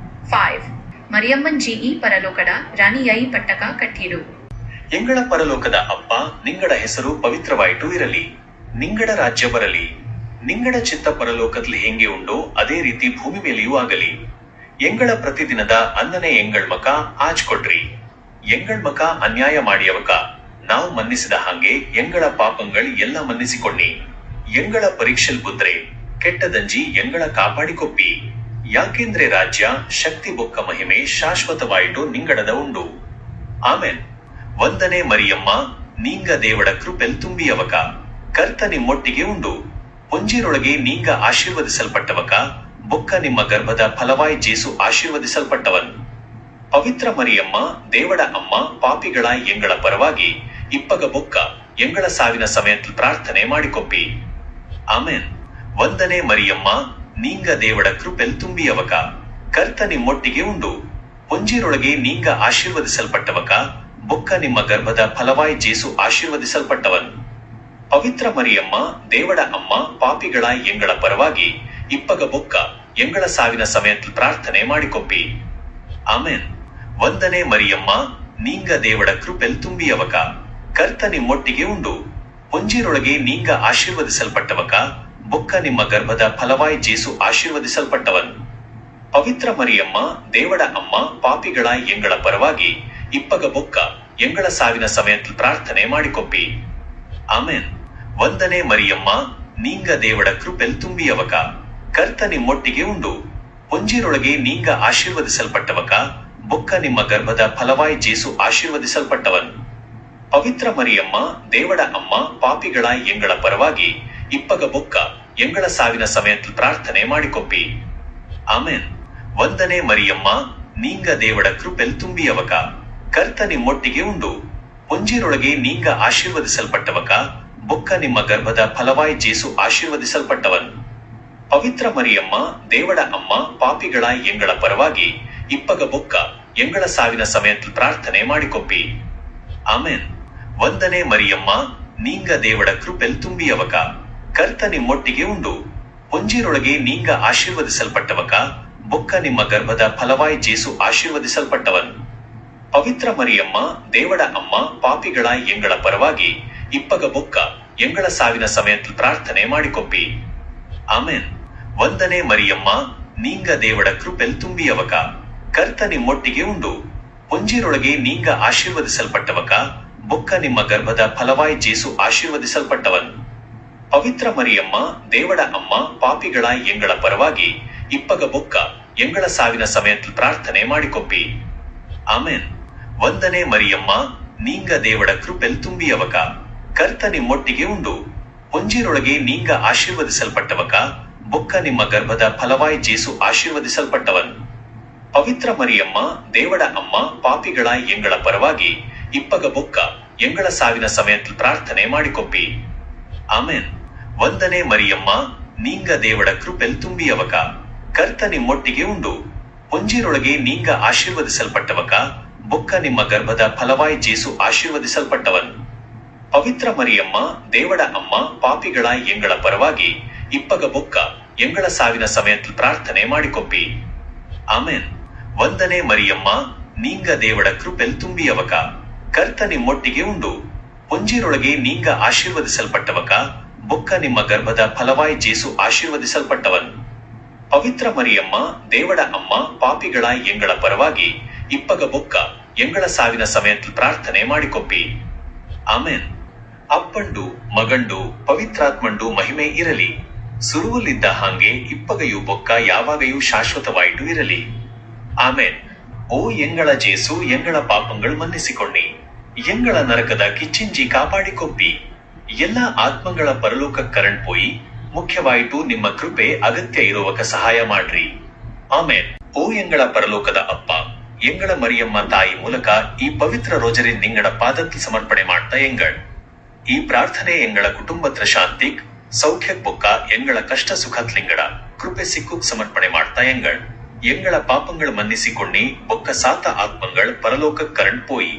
5. ಮರಿಯಮ್ಮನ್ ಜಿಇ ಪರಲೋಕದ ರಾಣಿಯಾಯಿ ಪಟ್ಟಕ ಕಟ್ಟಿಡು. ಎಂಗಳ ಪರಲೋಕದ ಅಪ್ಪ ನಿಂಗಡ ಹೆಸರು ಪವಿತ್ರವಾಯಿತು ಇರಲಿ, ನಿಂಗಡ ರಾಜ್ಯ ಬರಲಿ, ನಿಂಗಡ ಚಿತ್ತ ಪರಲೋಕದಲ್ಲಿ ಹೆಂಗೆ ಉಂಡೋ ಅದೇ ರೀತಿ ಭೂಮಿ ಮೇಲೆಯೂ ಆಗಲಿ. ಎಂಗಳ ಪ್ರತಿದಿನದ ಅನ್ನನೆ ಎಂಗಳ್ಮಕ ಆಜ್ ಕೊಡ್ರಿ. ಎಂಗಳ್ಮಕ ಅನ್ಯಾಯ ಮಾಡಿಯವಕ ನಾವು ಮನ್ನಿಸಿದ ಹಾಗೆ ಎಂಗಳ ಪಾಪங்கள் ಎಲ್ಲ ಮನ್ನಿಸಿಕೊಣ್ಣಿ. ಎಂಗಳ ಪರೀಕ್ಷೆಲ್ ಬುದ್ರೆ ಕೆಟ್ಟದಂಜಿ ಎಂಗಳ ಕಾಪಾಡಿಕೊಪ್ಪಿ, ಯಾಕೆಂದ್ರೆ ರಾಜ್ಯ ಶಕ್ತಿ ಬೊಕ್ಕ ಮಹಿಮೆ ಶಾಶ್ವತವಾಯಿತು ನಿಂಗಡದ ಉಂಡು. ಆಮೇನ್. ವಂದನೆ ಮರಿಯಮ್ಮ ನೀಂಗ ದೇವಡ ಕೃಪೆಲ್ ತುಂಬಿಯವಕ, ಕರ್ತ ನಿಮ್ಮೊಟ್ಟಿಗೆ ಉಂಡು, ಪೊಂಜಿರೊಳಗೆ ನೀಂಗ ಆಶೀರ್ವದಿಸಲ್ಪಟ್ಟವಕ, ಬೊಕ್ಕ ನಿಮ್ಮ ಗರ್ಭದ ಫಲವಾಯಿ ಜೇಸು ಆಶೀರ್ವದಿಸಲ್ಪಟ್ಟವನ್. ಪವಿತ್ರ ಮರಿಯಮ್ಮ ದೇವಡ ಅಮ್ಮ ಪಾಪಿಗಳ ಎಂಗಳ ಪರವಾಗಿ ಇಪ್ಪಗ ಬೊಕ್ಕ ಎಂಗಳ ಸಾವಿನ ಸಮಯத்தில் ಪ್ರಾರ್ಥನೆ ಮಾಡಿಕೊಪ್ಪಿ. ಆಮೇನ್. ವಂದನೆ ಮರಿಯಮ್ಮ ನೀಂಗ ದೇವಡ ಕೃಪೆಲ್ ತುಂಬಿಯವಕ, ಕರ್ತ ನಿಮ್ಮೊಟ್ಟಿಗೆ ಉಂಡು, ಪೊಂಜಿರೊಳಗೆ ನೀಂಗ ಆಶೀರ್ವದಿಸಲ್ಪಟ್ಟವಕ, ಬೊಕ್ಕ ನಿಮ್ಮ ಗರ್ಭದ ಫಲವಾಯಿ ಜೇಸು ಆಶೀರ್ವದಿಸಲ್ಪಟ್ಟವನ್. ಪವಿತ್ರ ಮರಿಯಮ್ಮ ದೇವಡ ಅಮ್ಮ ಪಾಪಿಗಳ ಎಂಗಳ ಪರವಾಗಿ ಇಪ್ಪಗ ಬೊಕ್ಕ ಎಂಗಳ ಸಾವಿನ ಸಮಯத்தில் ಪ್ರಾರ್ಥನೆ ಮಾಡಿಕೊಪ್ಪಿ. ಆಮೇನ್. ವಂದನೆ ಮರಿಯಮ್ಮ ನೀಂಗ ದೇವಡ ಕೃಪೆಲ್ ತುಂಬಿಯವಕ, ಕರ್ತ ನಿಮ್ಮೊಟ್ಟಿಗೆ ಉಂಡು, ಪೊಂಜಿರೊಳಗೆ ನೀಂಗ ಆಶೀರ್ವದಿಸಲ್ಪಟ್ಟವಕ, ಬೊಕ್ಕ ನಿಮ್ಮ ಗರ್ಭದ ಫಲವಾಯಿ ಜೇಸು ಆಶೀರ್ವದಿಸಲ್ಪಟ್ಟವನ್. ಪವಿತ್ರ ಮರಿಯಮ್ಮ ದೇವಡ ಅಮ್ಮ ಪಾಪಿಗಳ ಎಂಗಳ ಪರವಾಗಿ ಇಪ್ಪಗ ಬೊಕ್ಕ ಎಂಗಳ ಸಾವಿನ ಸಮಯத்தில் ಪ್ರಾರ್ಥನೆ ಮಾಡಿಕೊಪ್ಪಿ. ಆಮೇನ್. ವಂದನೆ ಮರಿಯಮ್ಮ ನೀಂಗ ದೇವಡ ಕೃಪೆಲ್ ತುಂಬಿಯವಕ, ಕರ್ತ ನಿಮ್ಮೊಟ್ಟಿಗೆ ಉಂಡು, ಪೊಂಜಿರೊಳಗೆ ನೀಂಗ ಆಶೀರ್ವದಿಸಲ್ಪಟ್ಟವಕ, ಬೊಕ್ಕ ನಿಮ್ಮ ಗರ್ಭದ ಫಲವಾಯಿ ಜೇಸು ಆಶೀರ್ವದಿಸಲ್ಪಟ್ಟವನ್. ಪವಿತ್ರ ಮರಿಯಮ್ಮ ದೇವಡ ಅಮ್ಮ ಪಾಪಿಗಳ ಎಂಗಳ ಪರವಾಗಿ ಇಪ್ಪಗ ಬೊಕ್ಕ ಎಂಗಳ ಸಾವಿನ ಸಮಯத்தில் ಪ್ರಾರ್ಥನೆ ಮಾಡಿಕೊಪ್ಪಿ. ಆಮೇನ್. ವಂದನೆ ಮರಿಯಮ್ಮ ನೀಂಗ ದೇವಡ ಕೃಪೆಲ್ ತುಂಬಿಯವಕ, ಕರ್ತ ನಿಮ್ಮೊಟ್ಟಿಗೆ ಉಂಡು, ಪೊಂಜಿರೊಳಗೆ ನೀಂಗ ಆಶೀರ್ವದಿಸಲ್ಪಟ್ಟವಕ, ಬೊಕ್ಕ ನಿಮ್ಮ ಗರ್ಭದ ಫಲವಾಯಿ ಜೇಸು ಆಶೀರ್ವದಿಸಲ್ಪಟ್ಟವನ್. ಪವಿತ್ರ ಮರಿಯಮ್ಮ ದೇವಡ ಅಮ್ಮ ಪಾಪಿಗಳ ಎಂಗಳ ಪರವಾಗಿ ಇಪ್ಪಗ ಬೊಕ್ಕ ಎಂಗಳ ಸಾವಿನ ಸಮಯத்தில் ಪ್ರಾರ್ಥನೆ ಮಾಡಿಕೊಪ್ಪಿ. ಆಮೇನ್. ವಂದನೆ ಮರಿಯಮ್ಮ ನೀಂಗ ದೇವಡ ಕೃಪೆಲ್ ತುಂಬಿಯವಕ, ಕರ್ತ ನಿಮ್ಮೊಟ್ಟಿಗೆ ಉಂಡು, ಪೊಂಜಿರೊಳಗೆ ನೀಂಗ ಆಶೀರ್ವದಿಸಲ್ಪಟ್ಟವಕ, ಬೊಕ್ಕ ನಿಮ್ಮ ಗರ್ಭದ ಫಲವಾಯಿ ಜೇಸು ಆಶೀರ್ವದಿಸಲ್ಪಟ್ಟವನ್. ಪವಿತ್ರ ಮರಿಯಮ್ಮ ದೇವಡ ಅಮ್ಮ ಪಾಪಿಗಳ ಎಂಗಳ ಪರವಾಗಿ ಇಪ್ಪಗ ಬೊಕ್ಕ ಎಂಗಳ ಸಾವಿನ ಸಮಯத்தில் ಪ್ರಾರ್ಥನೆ ಮಾಡಿಕೊಪ್ಪಿ. ಆಮೇನ್. ವಂದನೆ ಮರಿಯಮ್ಮ ನೀಂಗ ದೇವಡ ಕೃಪೆಲ್ ತುಂಬಿಯವಕ, ಕರ್ತ ನಿಮ್ಮೊಟ್ಟಿಗೆ ಉಂಡು, ಪೊಂಜಿರೊಳಗೆ ನೀಂಗ ಆಶೀರ್ವದಿಸಲ್ಪಟ್ಟವಕ, ಬೊಕ್ಕ ನಿಮ್ಮ ಗರ್ಭದ ಫಲವಾಯಿ ಜೇಸು ಆಶೀರ್ವದಿಸಲ್ಪಟ್ಟವನ್. ಪವಿತ್ರ ಮರಿಯಮ್ಮ ದೇವಡ ಅಮ್ಮ ಪಾಪಿಗಳ ಎಂಗಳ ಪರವಾಗಿ ಇಪ್ಪಗ ಬೊಕ್ಕ ಎಂಗಳ ಸಾವಿನ ಸಮಯத்தில் ಪ್ರಾರ್ಥನೆ ಮಾಡಿಕೊಪ್ಪಿ. ಆಮೇನ್. ವಂದನೆ ಮರಿಯಮ್ಮ ನೀಂಗ ದೇವಡ ಕೃಪೆಲ್ ತುಂಬಿಯವಕ, ಕರ್ತ ನಿಮ್ಮೊಟ್ಟಿಗೆ ಉಂಡು, ಪೊಂಜಿರೊಳಗೆ ನೀಂಗ ಆಶೀರ್ವದಿಸಲ್ಪಟ್ಟವಕ, ಬೊಕ್ಕ ನಿಮ್ಮ ಗರ್ಭದ ಫಲವಾಯಿ ಜೇಸು ಆಶೀರ್ವದಿಸಲ್ಪಟ್ಟವನ್. ಪವಿತ್ರ ಮರಿಯಮ್ಮ ದೇವಡ ಅಮ್ಮ ಪಾಪಿಗಳ ಎಂಗಳ ಪರವಾಗಿ ಇಪ್ಪಗ ಬೊಕ್ಕ ಎಂಗಳ ಸಾವಿನ ಸಮಯத்தில் ಪ್ರಾರ್ಥನೆ ಮಾಡಿಕೊಪ್ಪಿ. ಆಮೇನ್. ವಂದನೆ ಮರಿಯಮ್ಮ ನೀಂಗ ದೇವಡ ಕೃಪೆಲ್ ತುಂಬಿಯವಕ, ಕರ್ತ ನಿಮ್ಮೊಟ್ಟಿಗೆ ಉಂಡು, ಪೊಂಜಿರೊಳಗೆ ನೀಂಗ ಆಶೀರ್ವದಿಸಲ್ಪಟ್ಟವಕ, ಬೊಕ್ಕ ನಿಮ್ಮ ಗರ್ಭದ ಫಲವಾಯಿ ಜೇಸು ಆಶೀರ್ವದಿಸಲ್ಪಟ್ಟವನ್. ಪವಿತ್ರ ಮರಿಯಮ್ಮ ದೇವಡ ಅಮ್ಮ ಪಾಪಿಗಳ ಎಂಗಳ ಪರವಾಗಿ ಇಪ್ಪಗ ಬೊಕ್ಕ ಎಂಗಳ ಸಾವಿನ ಸಮಯத்தில் ಪ್ರಾರ್ಥನೆ ಮಾಡಿಕೊಪ್ಪಿ. ಆಮೇನ್. ವಂದನೆ ಮರಿಯಮ್ಮ ನೀಂಗ ದೇವಡ ಕೃಪೆಲ್ ತುಂಬಿಯವಕ, ಕರ್ತ ನಿಮ್ಮೊಟ್ಟಿಗೆ ಉಂಡು, ಪೊಂಜಿರೊಳಗೆ ನೀಂಗ ಆಶೀರ್ವದಿಸಲ್ಪಟ್ಟವಕ, ಬೊಕ್ಕ ನಿಮ್ಮ ಗರ್ಭದ ಫಲವಾಯಿ ಜೇಸು ಆಶೀರ್ವದಿಸಲ್ಪಟ್ಟವನ್. ಪವಿತ್ರ ಮರಿಯಮ್ಮ ದೇವಡ ಅಮ್ಮ ಪಾಪಿಗಳ ಎಂಗಳ ಪರವಾಗಿ ಇಪ್ಪಗ ಬೊಕ್ಕ ಎಂಗಳ ಸಾವಿನ ಸಮಯದಲ್ಲಿ ಪ್ರಾರ್ಥನೆ ಮಾಡಿಕೊಪ್ಪಿ. ಆಮೇನ್. ಅಪ್ಪಂಡು ಮಗಂಡು ಪವಿತ್ರಾತ್ಮಂಡು ಮಹಿಮೆ ಇರಲಿ, ಸುರುವಲ್ಲಿದ್ದ ಹಾಗೆ ಇಪ್ಪಗೆಯೂ ಬೊಕ್ಕ ಯಾವಾಗೆಯೂ ಶಾಶ್ವತವಾಯಿತು ಇರಲಿ. ಆಮೇನ್. ಓ ಎಂಗಳ ಜೇಸು ಎಂಗಳ ಪಾಪங்கள் ಮನ್ನಿಸಿಕೊಂಡಿ, ಎಂಗಳ ನರಕದ ಕಿಚ್ಚಿಂಜಿ ಕಾಪಾಡಿಕೊಪ್ಪಿ. ಎಲ್ಲ ಆತ್ಮಗಳ ಪರಲೋಕ ಕರಣ್ ಪೋಯಿ, ಮುಖ್ಯವಾಯಿತು ನಿಮ್ಮ ಕೃಪೆ ಅಗತ್ಯ ಇರುವಕ ಸಹಾಯ ಮಾಡ್ರಿ. ಆಮೇನ್. ಓ ಎಂಗಳ ಪರಲೋಕದ ಅಪ್ಪ, ಎಂಗಳ ಮರಿಯಮ್ಮ ತಾಯಿ ಮೂಲಕ ಈ ಪವಿತ್ರ ರೋಜರಿ ನಿಂಗಡ ಪಾದത്തിൽ ಸಮರ್ಪಣೆ ಮಾಡ್ತಾ ಎಂಗಳ್. ಈ ಪ್ರಾರ್ಥನೆ ಎಂಗಳ ಕುಟುಂಬತ್ರ ಶಾಂತಿಕ್ ಸೌಖ್ಯಕ್ ಬೊಕ್ಕ ಎಂಗಳ ಕಷ್ಟ ಸುಖತ್ಲಿಂಗಡ ಕೃಪೆ ಸಿಕ್ಕುಕ್ ಸಮರ್ಪಣೆ ಮಾಡ್ತಾ ಎಂಗಳ್. ಎಂಗಳ ಪಾಪங்கள் ಮನ್ನಿಸಿಕೊಂಡಿ ಬೊಕ್ಕ ಸಾತ ಆತ್ಮಗಳ್ ಪರಲೋಕಕ್ ಕರಣ್ ಪೋಯಿ,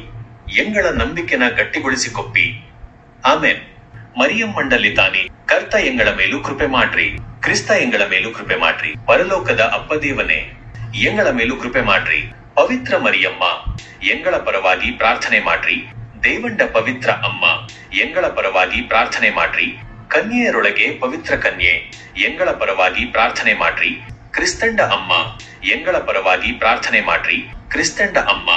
ಎಂಗಳ ನಂಬಿಕೆನ ಗಟ್ಟಿಗೊಳಿಸಿಕೊಪ್ಪಿ. ಆಮೇನ್. ಮರಿಯಮ್ಮಂಡಲ್ಲಿ ತಾನಿ ಕರ್ತ ಎಂಗಳ ಮೇಲೂ ಕೃಪೆ ಮಾಡ್ರಿ, ಕ್ರಿಸ್ತ ಎಂಗಳ ಮೇಲೂ ಕೃಪೆ ಮಾಡ್ರಿ. ಪರಲೋಕದ ಅಪ್ಪ ದೇವನೇ ಎಂಗಳ ಮೇಲೂ ಕೃಪೆ ಮಾಡ್ರಿ. ಪವಿತ್ರ ಮರಿಯಮ್ಮ ಎಂಗಳ ಪರವಾಗಿ ಪ್ರಾರ್ಥನೆ ಮಾಡ್ರಿ. ದೇವಂಡ ಪವಿತ್ರ ಅಮ್ಮ ಎಂಗಳ ಪರವಾಗಿ ಪ್ರಾರ್ಥನೆ ಮಾಡ್ರಿ. ಕನ್ಯೆಯರೊಳಗೆ ಪವಿತ್ರ ಕನ್ಯೆ ಎಂಗಳ ಪರವಾಗಿ ಪ್ರಾರ್ಥನೆ ಮಾಡ್ರಿ. ಕ್ರಿಸ್ತಂಡ ಅಮ್ಮ ಎಂಗಳ ಪರವಾಗಿ ಪ್ರಾರ್ಥನೆ ಮಾಡ್ರಿ. ಕ್ರಿಸ್ತಂಡ ಅಮ್ಮ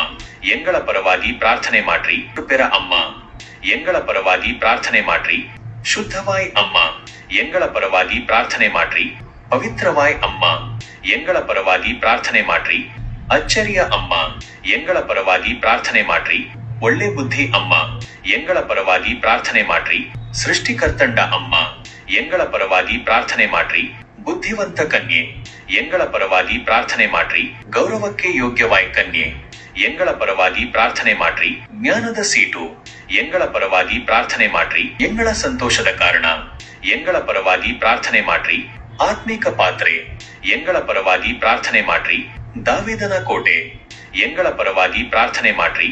ಎಂಗಳ ಪರವಾಗಿ ಪ್ರಾರ್ಥನೆ ಮಾಡ್ರಿ. ಕೃಪೆರ ಅಮ್ಮ ಎಂಗಳ ಪರವಾಗಿ ಪ್ರಾರ್ಥನೆ ಮಾಡ್ರಿ. ಶುದ್ಧವಾಯ್ ಅಮ್ಮ ಎಂಗಳ ಪರವಾಗಿ ಪ್ರಾರ್ಥನೆ ಮಾಡ್ರಿ. ಪವಿತ್ರವಾಯ್ ಅಮ್ಮ ಎಂಗಳ ಪರವಾಗಿ ಪ್ರಾರ್ಥನೆ ಮಾಡ್ರಿ. ಅಚ್ಚರಿಯ ಅಮ್ಮ ಎಂಗಳ ಪರವಾಗಿ ಪ್ರಾರ್ಥನೆ ಮಾಡ್ರಿ. ಒಳ್ಳೆ ಬುದ್ಧಿ ಅಮ್ಮ ಎಂಗಳ ಪರವಾಗಿ ಪ್ರಾರ್ಥನೆ ಮಾಡ್ರಿ. ಸೃಷ್ಟಿಕರ್ತಂಡ ಅಮ್ಮ ಎಂಗಳ ಪರವಾಗಿ ಪ್ರಾರ್ಥನೆ ಮಾಡ್ರಿ. ಬುದ್ಧಿವಂತ ಕನ್ಯೆ ಎಂಗಳ ಪರವಾಗಿ ಪ್ರಾರ್ಥನೆ ಮಾಡ್ರಿ. ಗೌರವಕ್ಕೆ ಯೋಗ್ಯವಾಯ್ ಕನ್ಯೆ ಎಂಗಳ ಪರವಾಗಿ ಪ್ರಾರ್ಥನೆ ಮಾಡ್ರಿ. ಜ್ಞಾನದ ಸೀಟು ಎಂಗಳ ಪರವಾಗಿ ಪ್ರಾರ್ಥನೆ ಮಾಡ್ರಿ. ಎಂಗಳ ಸಂತೋಷದ ಕಾರಣ ಎಂಗಳ ಪರವಾಗಿ ಪ್ರಾರ್ಥನೆ ಮಾಡ್ರಿ. ಆತ್ಮಿಕ ಪಾತ್ರೆ ಎಂಗಳ ಪರವಾಗಿ ಪ್ರಾರ್ಥನೆ ಮಾಡ್ರಿ. ದಾವಿದನ ಕೋಟೆ ಎಂಗಳ ಪರವಾಗಿ ಪ್ರಾರ್ಥನೆ ಮಾಡ್ರಿ.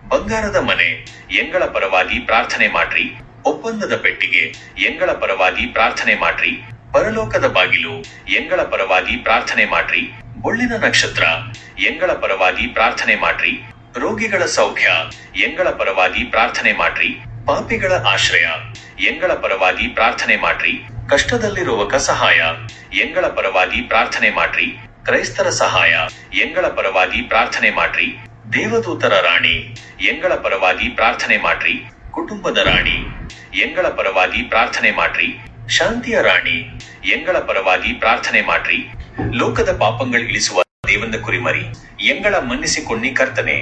ಬಂಗಾರದ ಮನೆ ಎಂಗಳ ಪರವಾಗಿ ಪ್ರಾರ್ಥನೆ ಮಾಡ್ರಿ. ಒಪ್ಪಂದದ ಪೆಟ್ಟಿಗೆ ಎಂಗಳ ಪರವಾಗಿ ಪ್ರಾರ್ಥನೆ ಮಾಡ್ರಿ. ಪರಲೋಕದ ಬಾಗಿಲು ಎಂಗಳ ಪರವಾಗಿ ಪ್ರಾರ್ಥನೆ ಮಾಡ್ರಿ. ಬೊಳ್ಳಿನ ನಕ್ಷತ್ರ ಎಂಗಳ ಪರವಾಗಿ ಪ್ರಾರ್ಥನೆ ಮಾಡ್ರಿ. ರೋಗಿಗಳ ಸೌಖ್ಯ ಎಂಗಳ ಪರವಾಗಿ ಪ್ರಾರ್ಥನೆ ಮಾಡ್ರಿ. ಪಾಪಿಗಳ ಆಶ್ರಯ ಎಂಗಳ ಪರವಾಗಿ ಪ್ರಾರ್ಥನೆ ಮಾಡ್ರಿ. ಕಷ್ಟದಲ್ಲಿರುವಕ ಸಹಾಯ ಎಂಗಳ ಪರವಾಗಿ ಪ್ರಾರ್ಥನೆ ಮಾಡ್ರಿ. ಕ್ರೈಸ್ತರ ಸಹಾಯ ಎಂಗಳ ಪರವಾಗಿ ಪ್ರಾರ್ಥನೆ ಮಾಡ್ರಿ. ದೇವದೂತರ ರಾಣಿ ಎಂಗಳ ಪರವಾಗಿ ಪ್ರಾರ್ಥನೆ ಮಾಡ್ರಿ. ಕುಟುಂಬದ ರಾಣಿ ಎಂಗಳ ಪರವಾಗಿ ಪ್ರಾರ್ಥನೆ ಮಾಡ್ರಿ. ಶಾಂತಿಯ ರಾಣಿ ಎಂಗಳ ಪರವಾಗಿ ಪ್ರಾರ್ಥನೆ ಮಾಡ್ರಿ. ಲೋಕದ ಪಾಪங்கள் ಇಳಿಸುವ ದೇವಂದ ಕುರಿಮರಿ ಎಂಗಳ ಮನ್ನಿಸಿಕೊಂಡಿ ಕರ್ತನೆ.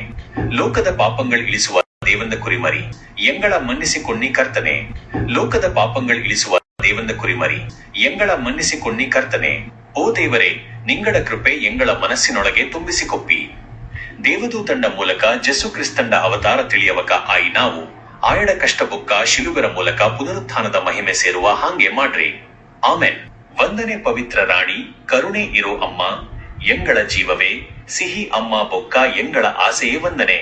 ಲೋಕದ ಪಾಪங்கள் ಇಳಿಸುವ ದೇವಂದ ಕುರಿಮರಿ ಎಂಗಳ ಮನ್ನಿಸಿಕೊಂಡಿ ಕರ್ತನೆ. ಲೋಕದ ಪಾಪங்கள் ಇಳಿಸುವ ದೇವಂದ ಕುರಿಮರಿ ಎಂಗಳ ಮನ್ನಿಸಿಕೊಂಡಿ ಕರ್ತನೆ. ಓ ದೇವರೇ, ನಿಂಗಡ ಕೃಪೆ ಎಂಗಳ ಮನಸ್ಸಿನೊಳಗೆ ತುಂಬಿಸಿಕೊಪ್ಪಿ. ದೇವದೂತಂಡ ಮೂಲಕ ಜೆಸು ಕ್ರಿಸ್ತಂಡ ಅವತಾರ ತಿಳಿಯವಕ ಆಯಿ ನಾವು ಆಯಡ ಕಷ್ಟ ಬುಕ್ಕ ಶಿಲುಬೆರ ಮೂಲಕ ಪುನರುತ್ಥಾನದ ಮಹಿಮೆ ಸೇರುವ ಹಾಗೆ ಮಾಡ್ರಿ. ಆಮೆನ್. ವಂದನೆ ಪವಿತ್ರ ರಾಣಿ, ಕರುಣೆ ಇರೋ ಅಮ್ಮ, ಎಂಗಳ ಜೀವವೇ, ಸಿಹಿ ಅಮ್ಮ ಬೊಕ್ಕ ಎಂಗಳ ಆಸೆಯೇ ವಂದನೆ.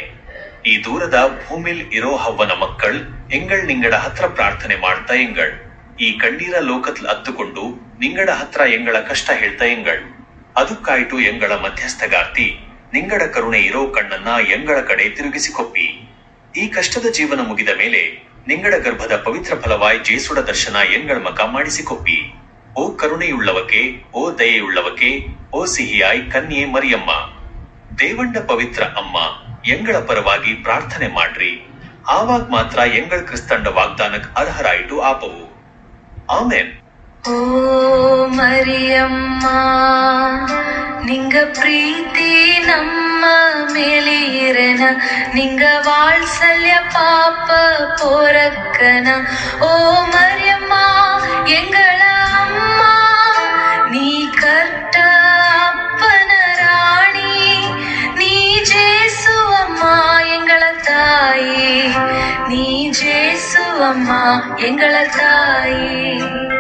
ಈ ದೂರದ ಭೂಮಿಲ್ ಇರೋ ಹವ್ವನ ಮಕ್ಕಳ್ ಎಂಗಳ್ ನಿಂಗಡ ಹತ್ರ ಪ್ರಾರ್ಥನೆ ಮಾಡ್ತಾ ಎಂಗಳ್. ಈ ಕಣ್ಣೀರ ಲೋಕತ್ಲ್ ಅತ್ತುಕೊಂಡು ನಿಂಗಡ ಹತ್ರ ಎಂಗಳ ಕಷ್ಟ ಹೇಳ್ತಾ ಎಂಗಳ್. ಅದಕ್ಕಾಯ್ತು ಎಂಗಳ ಮಧ್ಯಸ್ಥಗಾರ್ತಿ, ನಿಂಗಡ ಕರುಣೆ ಇರೋ ಕಣ್ಣನ್ನ ಎಂಗಳ ಕಡೆ ತಿರುಗಿಸಿಕೊಪ್ಪಿ. ಈ ಕಷ್ಟದ ಜೀವನ ಮುಗಿದ ಮೇಲೆ ನಿಂಗಡ ಗರ್ಭದ ಪವಿತ್ರ ಫಲವಾಯ್ ಜೇಸುಡ ದರ್ಶನ ಎಂಗಳ ಮಕ ಮಾಡಿಸಿಕೊಪ್ಪಿ. ಓ ಕರುಣೆಯುಳ್ಳವಕೆ, ಓ ದಯೆಯುಳ್ಳವಕೆ, ಓ ಸಿಹಿಯಾಯ್ ಕನ್ಯೆ ಮರಿಯಮ್ಮ, ದೇವಂಡ ಪವಿತ್ರ ಅಮ್ಮ, ಎಂಗಳ ಪರವಾಗಿ ಪ್ರಾರ್ಥನೆ ಮಾಡ್ರಿ. ಆವಾಗ ಮಾತ್ರ ಎಂಗಳ ಕ್ರಿಸ್ತಂಡ ವಾಗ್ದಾನಕ್ ಅರ್ಹರಾಯಿತು ಆಪವು. ಆಮೇನ್. ಓ ಮರಿಯಮ್ಮ, ನಿಂಗ ಪ್ರೀತಿ ನಮ್ಮ ಮೇಲೆ ಇರನ, ನಿಂಗ ವಾತ್ಸಲ್ಯ ಪಾಪ ಪೋರಕ್ಕನ. ಓ ಮರಿಯಮ್ಮ ಎಂಗಳ ಅಮ್ಮ, ನೀ ಕರ್ತ ಅಪ್ಪನ ರಾಣಿ, ನೀ ಜೇಸುವಮ್ಮ ಎಂಗಳ ತಾಯಿ, ನೀ ಜೇಸುವಮ್ಮ ಎಂಗಳ ತಾಯಿ.